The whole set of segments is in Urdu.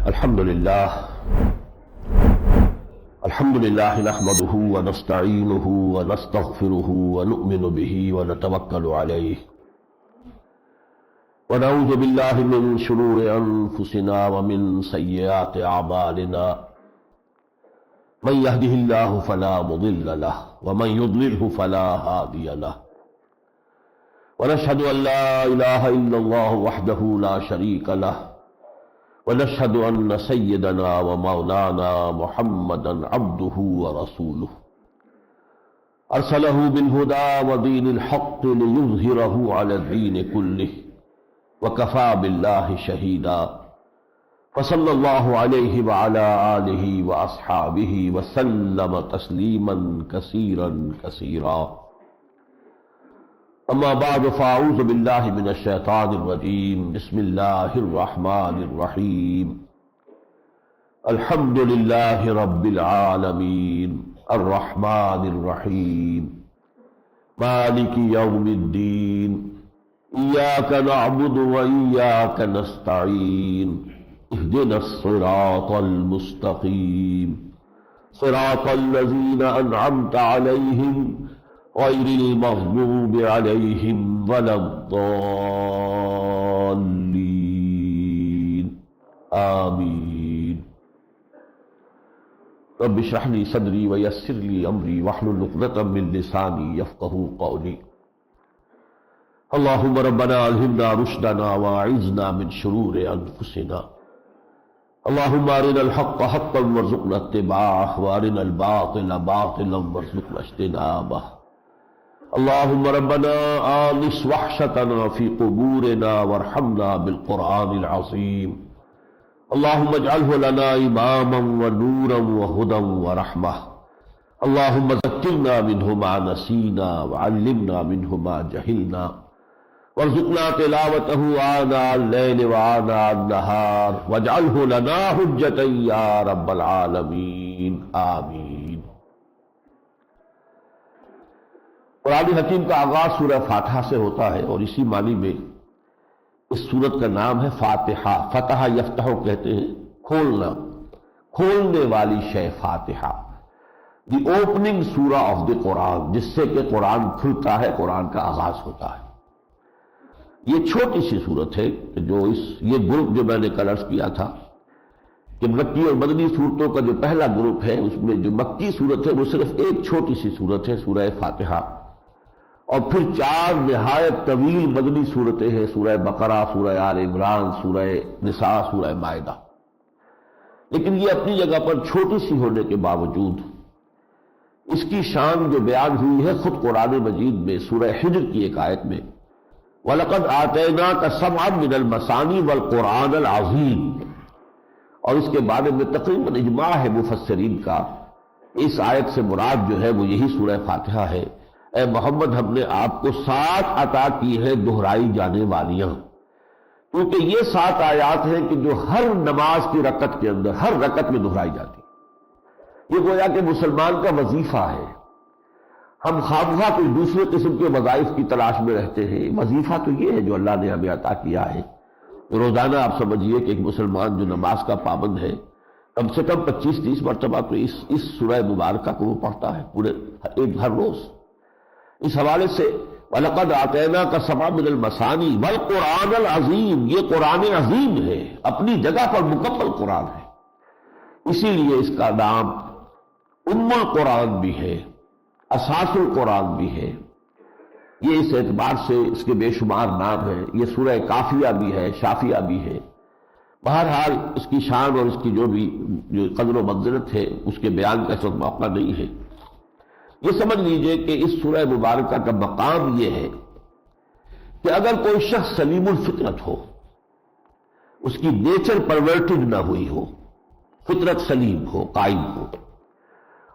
الحمد لله نحمده ونستعينه ونستغفره ونؤمن به ونتوكل عليه ونعوذ بالله من شرور أنفسنا ومن سيئات أعمالنا من يهده الله فلا مضل له ومن يضلله فلا هادي له ونشهد أن لا إله إلا الله وحده لا شريك له ونشهد أن سيدنا ومولانا محمدا عبده ورسوله أرسله بالهدى ودين الحق ليظهره على الدين كله وكفى بالله شهيدا فصلى الله عليه وعلى آله وأصحابه وسلم تسليما كثيرا كثيرا اما بعد فاعوذ باللہ من الشیطان الرجیم بسم اللہ الرحمن الرحیم الحمد للہ رب العالمین الرحمن الرحیم مالک یوم الدین ایاک نعبد و ایاک نستعین اہدنا الصراط المستقیم صراط الذین انعمت علیہم غیر المغضوب علیہم ولا الضالین آمین رب اشرح لی صدری ویسر لی امری واحلل عقدۃ من لسانی یفقہوا قولی اللہم ربنا الہمنا رشدنا واعذنا من شرور انفسنا اللہم ارنا الحق حقا وارزقنا اتباعہ وارنا الباطل باطلا وارزقنا اجتنابہ اللہم ربنا آنس وحشتنا فی قبورنا وارحمنا بالقرآن العظیم اللہم اجعلہ لنا اماما ونورا وہدا ورحمہ اللہم ذکرنا منہ ما نسینا وعلمنا منہ ما جہلنا وارزقنا تلاوتہ آناء اللیل وآناء النہار واجعلہ لنا حجتا یا رب العالمین آمین۔ قرآن حکیم کا آغاز سورہ فاتحہ سے ہوتا ہے اور اسی معنی میں اس سورت کا نام ہے فاتحہ۔ فتح یفتح کہتے ہیں کھولنا، کھولنے والی شے فاتحہ، دی اوپننگ سورہ آف دی قرآن، جس سے کہ قرآن کھلتا ہے، قرآن کا آغاز ہوتا ہے۔ یہ چھوٹی سی سورت ہے جو یہ گروپ جو میں نے کل عرض کیا تھا کہ مکی اور مدنی صورتوں کا جو پہلا گروپ ہے اس میں جو مکی صورت ہے وہ صرف ایک چھوٹی سی صورت ہے سورہ فاتحہ، اور پھر 4 نہایت طویل مدنی صورتیں ہیں، سورہ بقرہ، سورہ آل عمران، سورہ نساء، سورہ مائدہ۔ لیکن یہ اپنی جگہ پر چھوٹی سی ہونے کے باوجود اس کی شان جو بیان ہوئی ہے خود قرآن مجید میں سورہ حجر کی ایک آیت میں وَلَقَدْ آتَيْنَاكَ سَبْعًا مِنَ الْمَثَانِي وَالْقُرْآنَ الْعَظِيمَ، اور اس کے بارے میں تقریباً اجماع ہے مفسرین کا، اس آیت سے مراد جو ہے وہ یہی سورہ فاتحہ ہے۔ اے محمد ہم نے آپ کو 7 عطا کی ہے دہرائی جانے والیاں، کیونکہ یہ 7 آیات ہیں کہ جو ہر نماز کی رکعت کے اندر ہر رکعت میں دہرائی جاتی ہے۔ یہ گویا کہ مسلمان کا وظیفہ ہے۔ ہم خواہ کوئی دوسرے قسم کے وظائف کی تلاش میں رہتے ہیں، وظیفہ تو یہ ہے جو اللہ نے ہمیں عطا کیا ہے۔ روزانہ آپ سمجھیے کہ ایک مسلمان جو نماز کا پابند ہے کم سے کم 25-30 مرتبہ تو اس سورہ مبارکہ کو وہ پڑھتا ہے پورے ہر روز۔ اس حوالے سے وَلَقَدْ آتَيْنَاكَ سَبْعًا مِنَ الْمَثَانِي وَالْقُرْآنَ الْعَظِيمَ، یہ قرآن عظیم ہے، اپنی جگہ پر مکمل قرآن ہے، اسی لیے اس کا نام ام القرآن بھی ہے، اساس القرآن بھی ہے۔ یہ اس اعتبار سے اس کے بے شمار نام ہیں۔ یہ سورہ کافیہ بھی ہے، شافیہ بھی ہے۔ بہرحال اس کی شان اور اس کی جو قدر و منزلت ہے اس کے بیان کا اس وقت موقع نہیں ہے۔ یہ سمجھ لیجئے کہ اس سورہ مبارکہ کا مقام یہ ہے کہ اگر کوئی شخص سلیم الفطرت ہو، اس کی نیچر پرورٹڈ نہ ہوئی ہو، فطرت سلیم ہو، قائم ہو،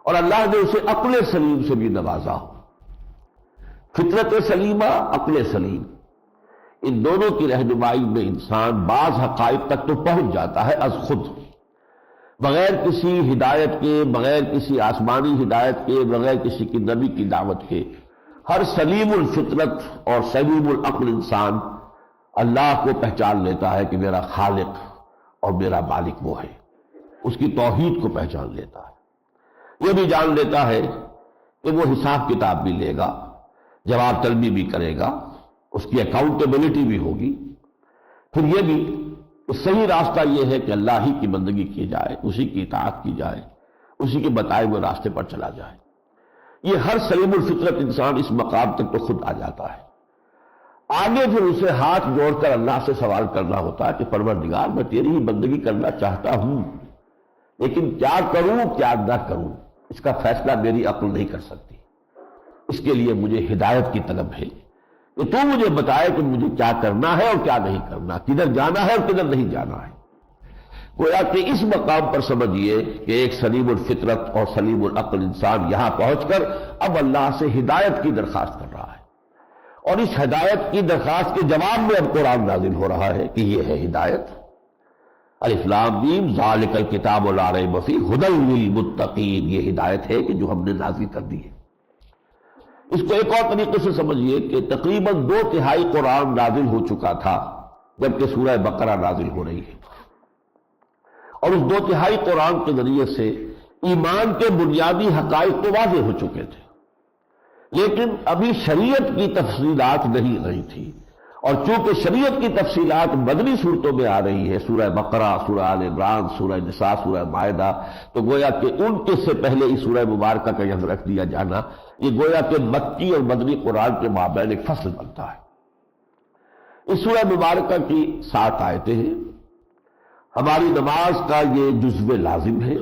اور اللہ نے اسے عقل سلیم سے بھی نوازا ہو، فطرت سلیمہ، عقل سلیم، ان دونوں کی رہنمائی میں انسان بعض حقائق تک تو پہنچ جاتا ہے از خود، بغیر کسی ہدایت کے، بغیر کسی آسمانی ہدایت کے، بغیر کسی کی نبی کی دعوت کے۔ ہر سلیم الفطرت اور سلیم العقل انسان اللہ کو پہچان لیتا ہے کہ میرا خالق اور میرا مالک وہ ہے، اس کی توحید کو پہچان لیتا ہے، یہ بھی جان لیتا ہے کہ وہ حساب کتاب بھی لے گا، جواب طلبی بھی کرے گا، اس کی اکاؤنٹیبلٹی بھی ہوگی۔ پھر یہ بھی کہ صحیح راستہ یہ ہے کہ اللہ ہی کی بندگی کی جائے، اسی کی اطاعت کی جائے، اسی کے بتائے ہوئے راستے پر چلا جائے۔ یہ ہر سلیم الفطرت انسان اس مقام تک تو خود آ جاتا ہے۔ آگے پھر اسے ہاتھ جوڑ کر اللہ سے سوال کرنا ہوتا ہے کہ پروردگار میں تیری ہی بندگی کرنا چاہتا ہوں، لیکن کیا کروں کیا نہ کروں اس کا فیصلہ میری عقل نہیں کر سکتی۔ اس کے لیے مجھے ہدایت کی طلب ہے کہ تو مجھے بتائے کہ مجھے کیا کرنا ہے اور کیا نہیں کرنا، کدھر جانا ہے اور کدھر نہیں جانا ہے۔ گویا کہ اس مقام پر سمجھیے کہ ایک سلیم الفطرت اور سلیم العقل انسان یہاں پہنچ کر اب اللہ سے ہدایت کی درخواست کر رہا ہے، اور اس ہدایت کی درخواست کے جواب میں اب قرآن نازل ہو رہا ہے کہ یہ ہے ہدایت۔ الف لام میم ذالک الکتاب لا ریب فیہ ھدی للمتقین، یہ ہدایت ہے کہ جو ہم نے نازل کر دی ہے۔ اس کو ایک اور طریقے سے سمجھیے کہ تقریباً 2/3 قرآن نازل ہو چکا تھا جبکہ سورہ بقرہ نازل ہو رہی ہے، اور اس 2/3 قرآن کے ذریعے سے ایمان کے بنیادی حقائق تو واضح ہو چکے تھے، لیکن ابھی شریعت کی تفصیلات نہیں رہی تھی، اور چونکہ شریعت کی تفصیلات مدنی صورتوں میں آ رہی ہے، سورہ بقرہ، سورہ آل عمران، سورہ نساء، سورہ مائدہ، تو گویا کہ ان کے سے پہلے اس سورہ مبارکہ کا یہاں رکھ دیا جانا، یہ گویا کہ مکی اور مدنی قرآن کے مابین ایک فصل بنتا ہے۔ اس سورہ مبارکہ کی 7 آیتیں ہیں۔ ہماری نماز کا یہ جزو لازم ہے۔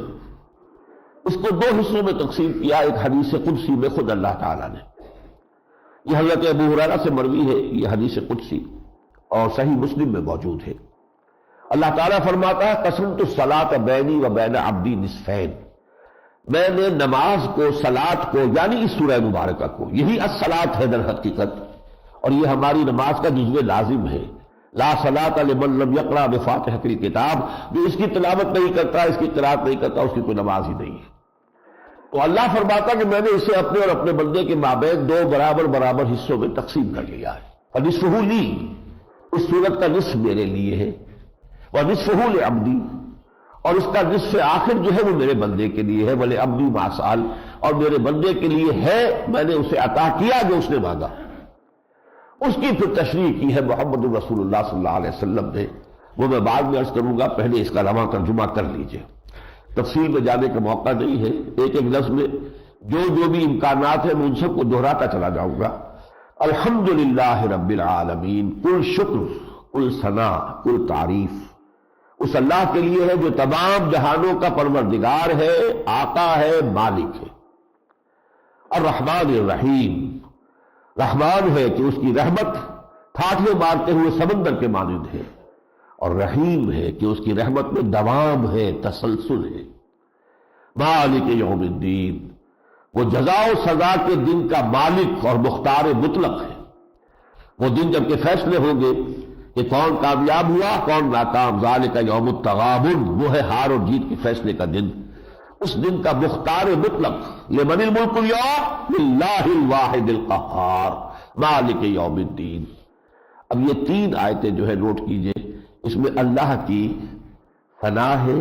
اس کو 2 حصوں میں تقسیم کیا، ایک حدیث قدسی میں خود اللہ تعالیٰ نے، یہ حضرت ابو ہریرہ سے مروی ہے، یہ حدیث قدسی اور صحیح مسلم میں موجود ہے۔ اللہ تعالیٰ فرماتا ہے قسمت الصلاۃ بینی و بین عبدی نصفین، میں نے نماز کو، صلاۃ کو، یعنی اس سورہ مبارکہ کو، یہی الصلاۃ ہے در حقیقت، اور یہ ہماری نماز کا جزو لازم ہے۔ لا صلاۃ لمن لم یقرأ بفاتحۃ الکتاب، جو اس کی تلاوت نہیں کرتا، اس کی قرأت نہیں کرتا، اس کی کوئی نماز ہی نہیں ہے۔ تو اللہ فرماتا کہ میں نے اسے اپنے اور اپنے بندے کے مابین 2 برابر حصوں میں تقسیم کر لیا ہے۔ فنصفہ لی، اس سورت کا نصف میرے لیے ہے، ونصفہ لعبدی، اور اس کا نصف آخر جو ہے وہ میرے بندے کے لیے ہے، ولعبدی ما سأل، اور میرے بندے کے لیے ہے، میں نے اسے عطا کیا جو اس نے مانگا۔ اس کی پھر تشریح کی ہے محمد رسول اللہ صلی اللہ علیہ وسلم نے، وہ میں بعد میں عرض کروں گا، پہلے اس کا رواں ترجمہ کر لیجئے، تفصیل میں جانے کا موقع نہیں ہے۔ ایک لفظ میں جو بھی امکانات ہیں میں ان سب کو دہراتا چلا جاؤں گا۔ الحمدللہ رب العالمین، کل شکر، کل ثنا، کل تعریف اس اللہ کے لیے ہے جو تمام جہانوں کا پروردگار ہے، آقا ہے، مالک ہے۔ الرحمن الرحیم، رحمان ہے کہ اس کی رحمت ٹھاٹھے مارتے ہوئے سمندر کے مانند ہے، اور رحیم ہے کہ اس کی رحمت میں دوام ہے، تسلسل ہے۔ مالک یوم الدین، وہ جزا و سزا کے دن کا مالک اور مختار مطلق ہے۔ وہ دن جب کہ فیصلے ہوں گے کہ کون کامیاب ہوا کون ناکام، ذالک یوم التغابن، وہ ہے ہار اور جیت کے فیصلے کا دن۔ اس دن کا مختار مطلق، لمن الملک اليوم للہ الواحد القہار مالک یوم الدین۔ اب یہ 3 آیتیں جو ہے نوٹ کیجئے، اس میں اللہ کی ثنا ہے،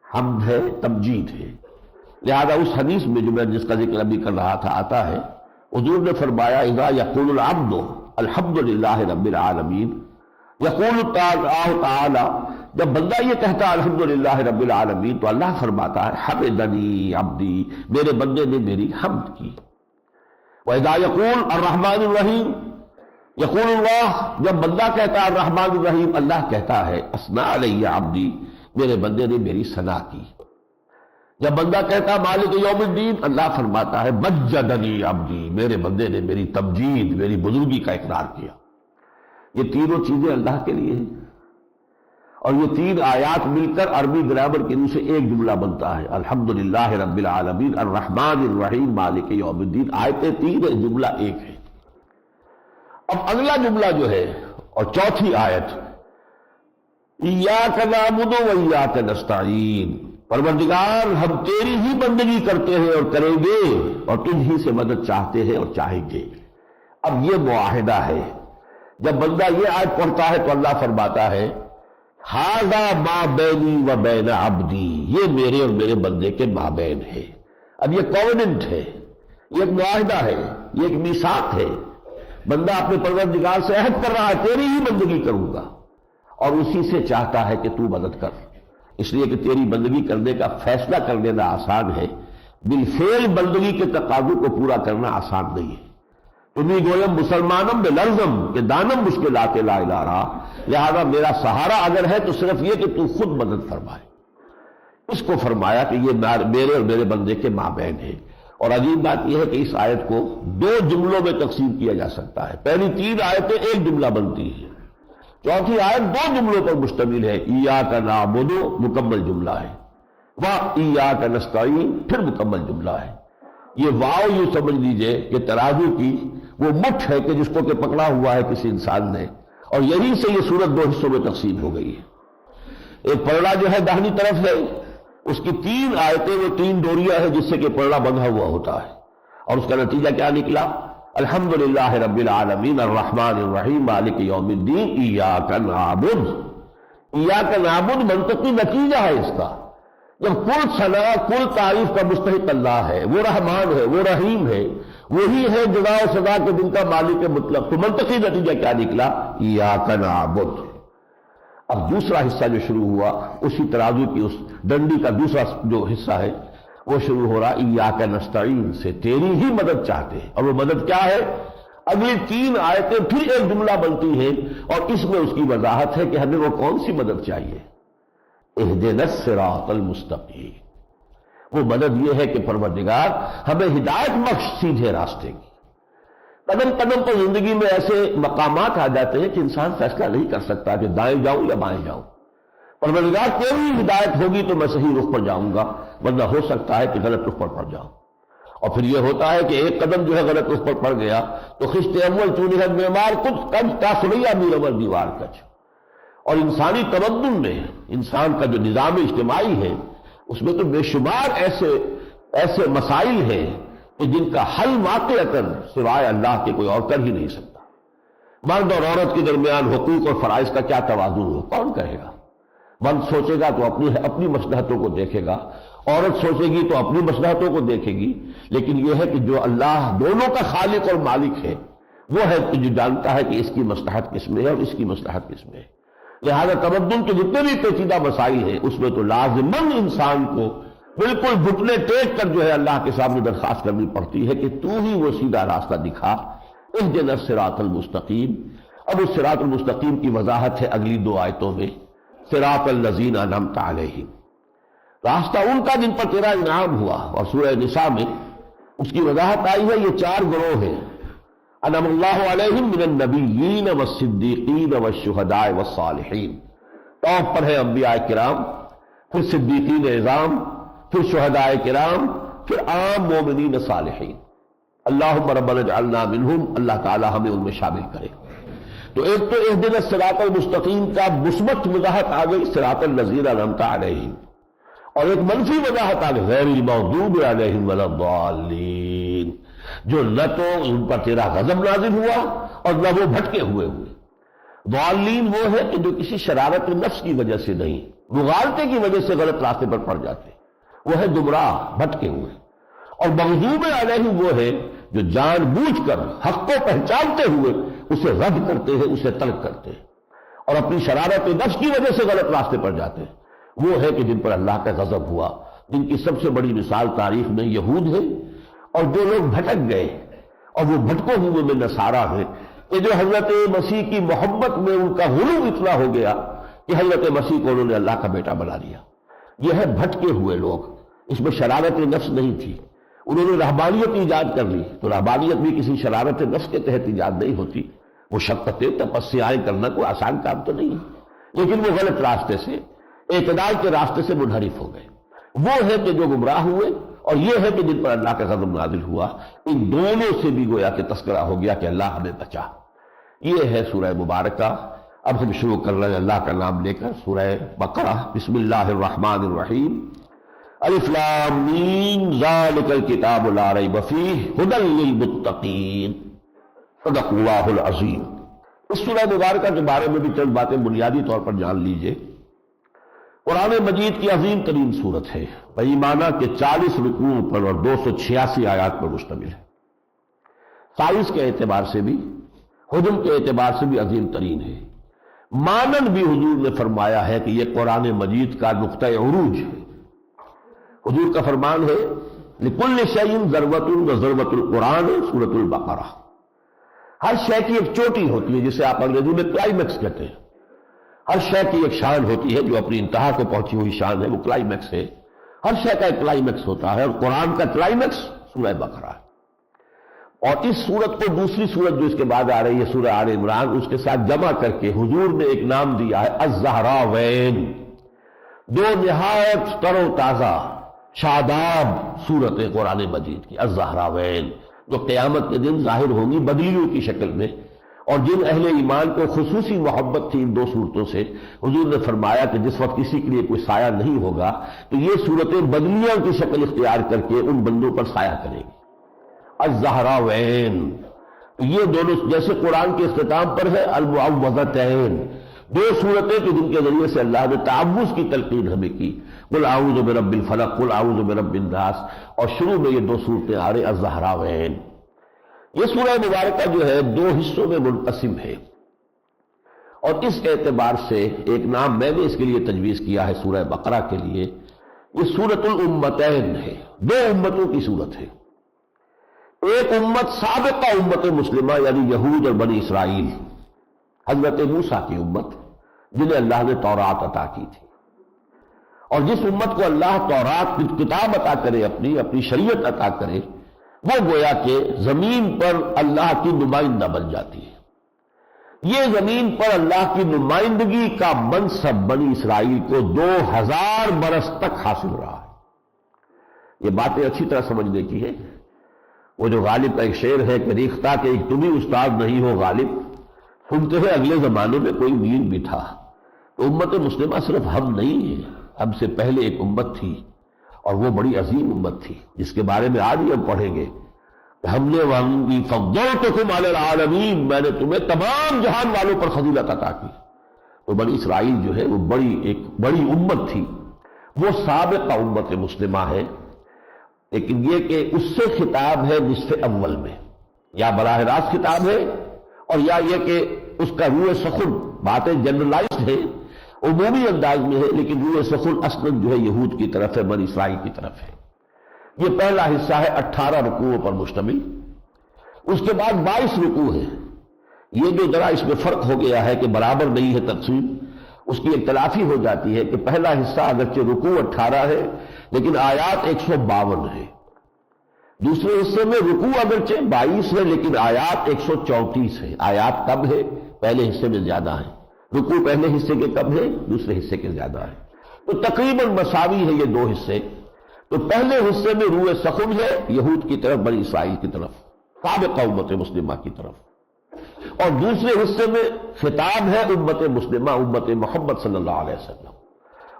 حمد ہے، تمجید ہے۔ لہذا اس حدیث میں جو میں جس کا ذکر ابھی کر رہا تھا آتا ہے، حضور نے فرمایا اذا یقول العبد الحمدللہ رب العالمین، یقول اللہ تعالی، جب بندہ یہ کہتا الحمدللہ رب العالمین تو اللہ فرماتا ہے حمدنی عبدی، میرے بندے نے میری حمد کی۔ وَإِذَا يَقُولُ الرَّحْمَنُ الرَّحِيمُ، یقول اللہ، جب بندہ کہتا ہے الرحمن الرحیم، اللہ کہتا ہے اثنى علی عبدی، میرے بندے نے میری ثنا کی۔ جب بندہ کہتا ہے مالک یوم الدین، اللہ فرماتا ہے مجدنی عبدی، میرے بندے نے میری تمجید، میری بزرگی کا اقرار کیا۔ یہ تینوں چیزیں اللہ کے لیے ہیں، اور یہ 3 آیات مل کر عربی گرامر کے روح سے ایک جملہ بنتا ہے، الحمدللہ رب العالمین الرحمن الرحیم مالک یوم الدین۔ آیتیں 3 ہیں، جملہ 1 ہے۔ اب اگلا جملہ جو ہے اور چوتھی آیت، ایاک نعبد و ایاک نستعین، پروردگار ہم تیری ہی بندگی کرتے ہیں اور کریں گے، اور تجھ ہی سے مدد چاہتے ہیں اور چاہیں گے۔ اب یہ معاہدہ ہے، جب بندہ یہ آیت پڑھتا ہے تو اللہ فرماتا ہے ھذا ما بینی و بین عبدی، یہ میرے اور میرے بندے کے مابین ہے۔ اب یہ کووننٹ ہے، یہ ایک معاہدہ ہے، یہ ایک میثاق ہے۔ بندہ اپنے پروردگار سے عہد کر رہا ہے تیری ہی بندگی کروں گا، اور اسی سے چاہتا ہے کہ تو مدد کر، اس لیے کہ تیری بندگی کرنے کا فیصلہ کر لینا آسان ہے، بالفعل بندگی کے تقاضوں کو پورا کرنا آسان نہیں ہے۔ تمہیں گویم مسلمانم بلرزم کہ دانم مشکلات لا الہ رہا، لہذا میرا سہارا اگر ہے تو صرف یہ کہ تو خود مدد فرمائے۔ اس کو فرمایا کہ یہ میرے اور میرے بندے کے مابین ہے۔ اور عجیب بات یہ ہے کہ اس آیت کو دو جملوں میں تقسیم کیا جا سکتا ہے۔ پہلی تین آیتیں ایک جملہ بنتی ہیں، چوتھی آیت دو جملوں پر مشتمل ہے۔ ایاک نعبد مکمل جملہ ہے، وایاک نستعین پھر مکمل جملہ ہے۔ یہ واو یوں سمجھ لیجئے کہ ترازو کی وہ مٹھ ہے کہ جس کو کہ پکڑا ہوا ہے کسی انسان نے، اور یہیں سے یہ سورت دو حصوں میں تقسیم ہو گئی ہے۔ ایک پلڑا جو ہے داہنی طرف ہے، اس کی تین آیتیں وہ تین ڈوریاں ہیں جس سے کہ پلڑا بندھا ہوا ہوتا ہے، اور اس کا نتیجہ کیا نکلا؟ الحمدللہ رب العالمین الرحمن الرحیم مالک یوم الدین ایاک نعبد۔ ایاک نعبد منطقی نتیجہ ہے اس کا، جب کل ثنا کل تعریف کا مستحق اللہ ہے، وہ رحمان ہے، وہ رحیم ہے، وہی ہے جزا و سزا کے دن کا مالک مطلق، تو منطقی نتیجہ کیا نکلا؟ ایاک نعبد۔ اب دوسرا حصہ جو شروع ہوا اسی ترازو کی اس ڈنڈی کا دوسرا جو حصہ ہے وہ شروع ہو رہا ایاک نستعین سے، تیری ہی مدد چاہتے ہیں۔ اور وہ مدد کیا ہے؟ اگلی تین آیتیں پھر ایک جملہ بنتی ہیں، اور اس میں اس کی وضاحت ہے کہ ہمیں وہ کون سی مدد چاہیے۔ اہدنا الصراط المستقیم، وہ مدد یہ ہے کہ پروردگار ہمیں ہدایت بخش سیدھے راستے کی۔ قدم قدم پر زندگی میں ایسے مقامات آ جاتے ہیں کہ انسان فیصلہ نہیں کر سکتا کہ دائیں جاؤں یا بائیں جاؤں۔ پروردگار تیری ہدایت ہوگی تو میں صحیح رخ پر جاؤں گا، ورنہ ہو سکتا ہے کہ غلط رخ پر پڑ جاؤں۔ اور پھر یہ ہوتا ہے کہ ایک قدم جو ہے غلط رخ پر پڑ گیا تو خشت اول چونی حد بیمار کچھ کج کا سریا میر اول دیوار کچ۔ اور انسانی تمدن میں انسان کا جو نظام اجتماعی ہے اس میں تو بے شمار ایسے مسائل ہیں کہ جن کا حل واقعتاً سوائے اللہ کے کوئی اور کر ہی نہیں سکتا۔ مرد اور عورت کے درمیان حقوق اور فرائض کا کیا توازن ہو، کون کرے گا؟ مرد سوچے گا تو اپنی مصلحتوں کو دیکھے گا، عورت سوچے گی تو اپنی مصلحتوں کو دیکھے گی، لیکن یہ ہے کہ جو اللہ دونوں کا خالق اور مالک ہے وہ ہے کہ جو جانتا ہے کہ اس کی مصلحت کس میں ہے اور اس کی مصلحت کس میں ہے۔ لہذا تمدن کے جتنے بھی پیچیدہ مسائل ہیں اس میں تو لازماً انسان کو بالکل گھٹنے ٹیک کر جو ہے اللہ کے سامنے درخواست کرنی پڑتی ہے کہ تو ہی وہ سیدھا راستہ دکھا، اہدنا الصراط المستقیم۔ اب اس صراط المستقیم کی وضاحت ہے اگلی دو آیتوں میں، صراط الذین انعمت علیہم، راستہ ان کا جن پر تیرا انعام ہوا۔ اور سورہ نساء میں اس کی وضاحت آئی ہے، یہ چار گروہ ہیں، انعم اللہ علیہم من النبیین والصدیقین والشہداء والصالحین۔ ٹاپ پر ہے انبیاء کرام، پھر صدیقین اعظام، پھر شہداء کرام، پھر عام مومنین صالحین۔ اللہم ربنا اجعلنا منہم، اللہ تعالی ہمیں ان میں شامل کرے۔ تو ایک تو اہدنا الصراط المستقیم کا مثبت وضاحت آ گئی، صراط الذین انعمت علیہم، اور ایک منفی وضاحت آ گئی، غیر المغضوب علیہم ولا الضالین، جو نہ تو ان پر تیرا غضب نازل ہوا اور نہ وہ بھٹکے ہوئے۔ ضالین وہ ہے کہ جو کسی شرارت نفس کی وجہ سے نہیں، مغالطے کی وجہ سے غلط راستے پر پڑ جاتے، وہ ہے گمراہ بھٹکے ہوئے۔ اور مغضوب علیہم وہ ہے جو جان بوجھ کر حق کو پہچانتے ہوئے اسے رد کرتے ہیں، اسے ترک کرتے ہیں، اور اپنی شرارت نفس کی وجہ سے غلط راستے پر جاتے ہیں۔ وہ ہے کہ جن پر اللہ کا غضب ہوا، جن کی سب سے بڑی مثال تاریخ میں یہود ہے، اور جو لوگ بھٹک گئے اور وہ بھٹکوں ہوئے میں نصارہ ہیں، کہ جو حضرت مسیح کی محبت میں ان کا غلو اتنا ہو گیا کہ حضرت مسیح کو انہوں نے اللہ کا بیٹا بنا لیا۔ یہ ہے بھٹکے ہوئے لوگ، اس میں شرارت نفس نہیں تھی۔ انہوں نے رہبانیت ایجاد کر لی، تو رہبانیت بھی کسی شرارت نفس کے تحت ایجاد نہیں ہوتی، وہ شقتیں تپسیائیں کرنا کوئی آسان کام تو نہیں ہے، لیکن وہ غلط راستے سے، اعتدال کے راستے سے منحرف ہو گئے۔ وہ ہے کہ جو گمراہ ہوئے، اور یہ ہے کہ جن پر اللہ کا غضب نازل ہوا۔ ان دونوں سے بھی گویا کہ تذکرہ ہو گیا کہ اللہ ہمیں بچا۔ یہ ہے سورہ مبارکہ۔ اب ہم شروع کر رہے ہیں اللہ کا نام لے کر، سورہ بقرہ۔ بسم اللہ الرحمن الرحیم۔ الف لام میم ذالک الکتاب لا ریب فیہ ھدی للمتقین۔ صدق اللہ العظیم۔ اس سورہ مبارکہ کے بارے میں بھی چند باتیں بنیادی طور پر جان لیجئے۔ قرآن مجید کی عظیم ترین صورت ہے، بایمانہ کے 40 رکوعوں پر اور 286 آیات پر مشتمل ہے۔ سائز کے اعتبار سے بھی، حجم کے اعتبار سے بھی عظیم ترین ہے۔ مانن بھی حضور نے فرمایا ہے کہ یہ قرآن مجید کا نقطہ عروج ہے۔ حضور کا فرمان ہے لِكُلِّ شَيْءٍ ذَرْوَةٌ وَذَرْوَةُ الْقُرْآنِ سورۃ البقرہ۔ ہر شے کی ایک چوٹی ہوتی ہے جسے آپ انگریزی میں کلائمیکس کہتے ہیں۔ ہر شے کی ایک شان ہوتی ہے جو اپنی انتہا کو پہنچی ہوئی شان ہے، وہ کلائمیکس ہے۔ ہر شے کا ایک کلائمیکس ہوتا ہے، اور قرآن کا کلائمیکس سورہ بقرہ ہے۔ اور اس سورت کو دوسری سورت جو اس کے بعد آ رہی ہے سورہ آل عمران، اس کے ساتھ جمع کر کے حضور نے ایک نام دیا ہے الزہراوین، دو نہایت تر و تازہ شاداب صورت قرآن مجید کی، الزہراوین، جو قیامت کے دن ظاہر ہوں گی بدلیوں کی شکل میں، اور جن اہل ایمان کو خصوصی محبت تھی ان دو صورتوں سے، حضور نے فرمایا کہ جس وقت کسی کے لیے کوئی سایہ نہیں ہوگا تو یہ صورتیں بدلیوں کی شکل اختیار کر کے ان بندوں پر سایہ کریں گی۔ الزہراوین، یہ دونوں جیسے قرآن کے اختتام پر ہے المعوذتین، دو صورتیں کہ جن کے ذریعے سے اللہ نے تعوذ کی تلقین ہمیں کی، قل اعوذ برب الفلق، قل اعوذ برب الناس، اور شروع میں یہ دو صورتیں آ رہی الزہراوین۔ یہ سورہ مبارکہ جو ہے دو حصوں میں منقسم ہے، اور اس اعتبار سے ایک نام میں نے اس کے لیے تجویز کیا ہے سورہ بقرہ کے لیے، یہ سورۃ الامتین ہے، دو امتوں کی صورت ہے۔ ایک امت سابقہ امت مسلمہ یعنی یہود اور بنی اسرائیل، حضرت موسیٰ کی امت جنہیں اللہ نے تورات عطا کی تھی، اور جس امت کو اللہ تورات کی کتاب عطا کرے، اپنی شریعت عطا کرے، وہ گویا کہ زمین پر اللہ کی نمائندہ بن جاتی ہے۔ یہ زمین پر اللہ کی نمائندگی کا منصب بنی اسرائیل کو 2000 برس تک حاصل رہا ہے۔ یہ باتیں اچھی طرح سمجھنے کی ہے۔ وہ جو غالب کا ایک شعر ہے کہ ریختہ کہ ایک تم ہی استاد نہیں ہو غالب، سنتے ہیں اگلے زمانے میں کوئی میر بھی تھا۔ تو امت مسلمہ صرف ہم نہیں ہیں، ہم سے پہلے ایک امت تھی، اور وہ بڑی عظیم امت تھی جس کے بارے میں آج ہی ہم پڑھیں گے کہ ہم نے وَأَنِّي فَضَّلْتُكُمْ عَلَى الْعَالَمِينَ، میں نے تمہیں تمام جہان والوں پر فضیلت عطا کی۔ تو بنی اسرائیل جو ہے وہ ایک بڑی امت تھی، وہ سابقہ امت مسلمہ ہے، لیکن یہ کہ اس سے خطاب ہے نصف اول میں، یا براہ راست خطاب ہے، اور یا یہ کہ اس کا روح سخن، باتیں جنرلائزڈ ہے، عمومی انداز میں ہے، لیکن روح سخن اصلاً جو ہے یہود کی طرف ہے، بنی اسرائیل کی طرف ہے۔ یہ پہلا حصہ ہے 18 رکوعوں پر مشتمل، اس کے بعد 22 رکوع ہے۔ یہ جو ذرا اس میں فرق ہو گیا ہے کہ برابر نہیں ہے تقسیم، اس کی اختلافی ہو جاتی ہے کہ پہلا حصہ اگرچہ رکوع 18 ہے لیکن آیات 152 ہے، دوسرے حصے میں رکوع اگرچہ 22 ہے لیکن آیات 134 ہے۔ آیات کم ہے، پہلے حصے میں زیادہ ہے، رکوع پہلے حصے کے کم ہے، دوسرے حصے کے زیادہ ہے، تو تقریباً مساوی ہے یہ دو حصے۔ تو پہلے حصے میں روح سخن ہے یہود کی طرف، بنی اسرائیل کی طرف، سابقہ امت مسلمہ کی طرف، اور دوسرے حصے میں خطاب ہے امت مسلمہ، امت محمد صلی اللہ علیہ وسلم،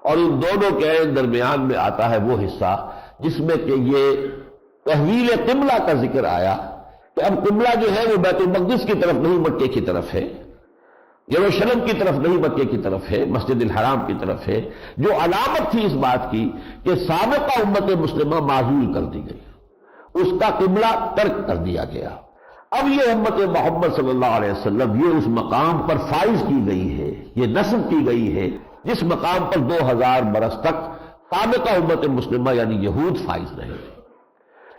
اور ان دونوں کے درمیان میں آتا ہے وہ حصہ جس میں کہ یہ تحویل قبلہ کا ذکر آیا کہ اب قبلہ جو ہے وہ بیت المقدس کی طرف نہیں مکے کی طرف ہے، یروشلم کی طرف نہیں مکے کی طرف ہے، مسجد الحرام کی طرف ہے، جو علامت تھی اس بات کی کہ سابقہ امت مسلمہ معزول کر دی گئی، اس کا قبلہ ترک کر دیا گیا۔ اب یہ امت محمد صلی اللہ علیہ وسلم یہ اس مقام پر فائز کی گئی ہے، یہ نصب کی گئی ہے جس مقام پر 2000 برس تک سابقہ امت مسلمہ یعنی یہود فائز رہے تھے۔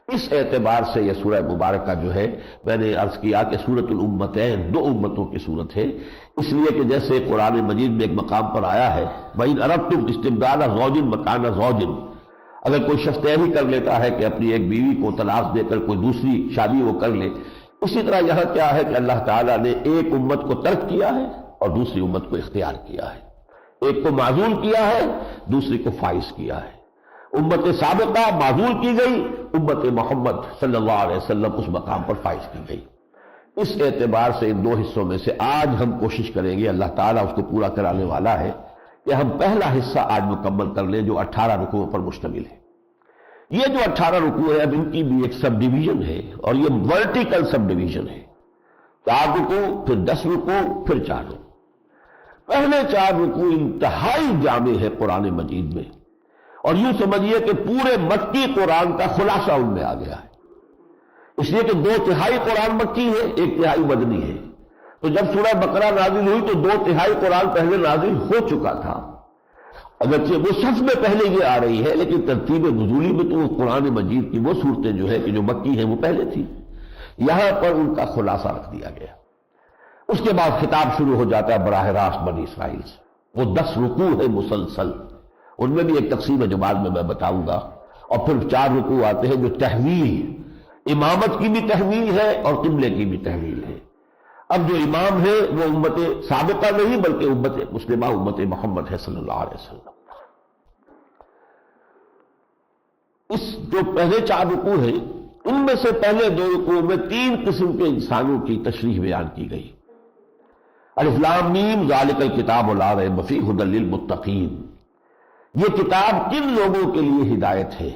اس اعتبار سے یہ سورہ مبارکہ جو ہے میں نے عرض کیا کہ سورۃ الامتین، دو امتوں کی صورت ہے، اس لیے کہ جیسے قرآن مجید میں ایک مقام پر آیا ہے وَإِنْ أَرَدْتُمْ اسْتِبْدَالَ زَوْجٍ مَكَانَ زَوْجٍ، اگر کوئی شخص طے بھی کر لیتا ہے کہ اپنی ایک بیوی کو طلاق دے کر کوئی دوسری شادی وہ کر لے، اسی طرح یہاں کیا ہے کہ اللہ تعالیٰ نے ایک امت کو ترک کیا ہے اور دوسری امت کو اختیار کیا ہے، ایک کو معزول کیا ہے دوسری کو فائز کیا ہے۔ امت سابقہ معزول کی گئی، امت محمد صلی اللہ علیہ وسلم اس مقام پر فائز کی گئی۔ اس اعتبار سے ان دو حصوں میں سے آج ہم کوشش کریں گے، اللہ تعالیٰ اس کو پورا کرانے والا ہے، کہ ہم پہلا حصہ آج مکمل کر لیں جو 18 رکوعوں پر مشتمل ہے۔ یہ جو 18 رکوع ہے اب ان کی بھی ایک سب ڈویژن ہے، اور یہ ورٹیکل سب ڈویژن ہے، 4 رکوع پھر 10 رکوع پھر 4 رکوع۔ پہلے 4 رکوع انتہائی جامع ہے قرآن مجید میں، اور یوں سمجھیے کہ پورے مکی قرآن کا خلاصہ ان میں آ گیا ہے، اس لیے کہ 2/3 قرآن مکی ہے، 1/3 مدنی ہے۔ تو جب سورہ بقرہ نازل ہوئی تو 2/3 قرآن پہلے نازل ہو چکا تھا، اگرچہ وہ صف میں پہلے یہ آ رہی ہے، لیکن ترتیب نزولی میں تو وہ قرآن مجید کی وہ صورتیں جو ہے کہ جو مکی ہیں وہ پہلے تھی، یہاں پر ان کا خلاصہ رکھ دیا گیا۔ اس کے بعد خطاب شروع ہو جاتا ہے براہ راست بنی اسرائیل سے، وہ 10 رکوع ہے مسلسل، ان میں بھی ایک تقسیم ہے جو بعد میں بتاؤں گا، اور پھر 4 رکوع آتے ہیں جو تحویل، امامت کی بھی تحویل ہے اور قبلے کی بھی تحویل ہے۔ اب جو امام ہے وہ امت سابقہ نہیں بلکہ امت مسلمہ، امت محمد ہے صلی اللہ علیہ وسلم۔ اس جو پہلے 4 رکوع ہیں ان میں سے پہلے 2 رکوع میں 3 قسم کے انسانوں کی تشریح بیان کی گئی۔ الف لام میم ذالک الکتاب لا ریب فیہ ھدی للمتقین، یہ کتاب کن لوگوں کے لیے ہدایت ہے،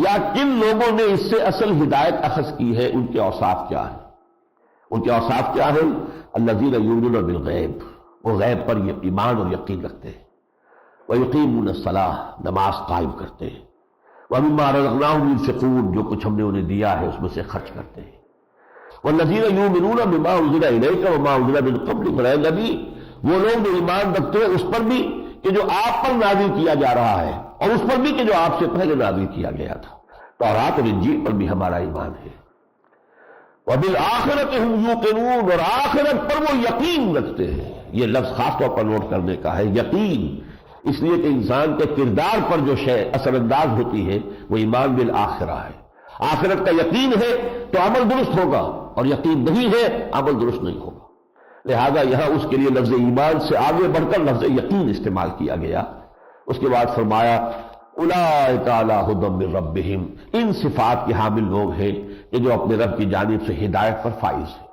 یا کن لوگوں نے اس سے اصل ہدایت اخذ کی ہے، ان کے اوصاف کیا ہیں؟ ان کے اوصاف کیا ہیں؟ الذین یؤمنون بالغیب، وہ غیب پر ایمان اور یقین رکھتے ہیں، ویقیمون الصلاۃ، نماز قائم کرتے ہیں، ومما رزقناہم ينفقون، جو کچھ ہم نے انہیں دیا ہے اس میں سے خرچ کرتے ہیں، والذین یؤمنون بما انزل الیک وما انزل من قبلک، اے نبی وہ لوگ جو ایمان رکھتے ہیں اس پر بھی کہ جو آپ پر نازل کیا جا رہا ہے، اور اس پر بھی کہ جو آپ سے پہلے نازل کیا گیا تھا، تورات اور انجیل پر بھی ہمارا ایمان ہے، وبالآخرۃ ہم یوقنون، اور آخرت پر وہ یقین رکھتے ہیں۔ یہ لفظ خاص طور پر نوٹ کرنے کا ہے، یقین، اس لیے کہ انسان کے کردار پر جو شے اثر انداز ہوتی ہے وہ ایمان بالآخرہ ہے۔ آخرت کا یقین ہے تو عمل درست ہوگا، اور یقین نہیں ہے عمل درست نہیں ہوگا، لہذا یہاں اس کے لیے لفظ ایمان سے آگے بڑھ کر لفظ یقین استعمال کیا گیا۔ اس کے بعد فرمایا اولئک علی ھدی من ربہم، ان صفات کے حامل لوگ ہیں کہ جو اپنے رب کی جانب سے ہدایت پر فائز ہیں۔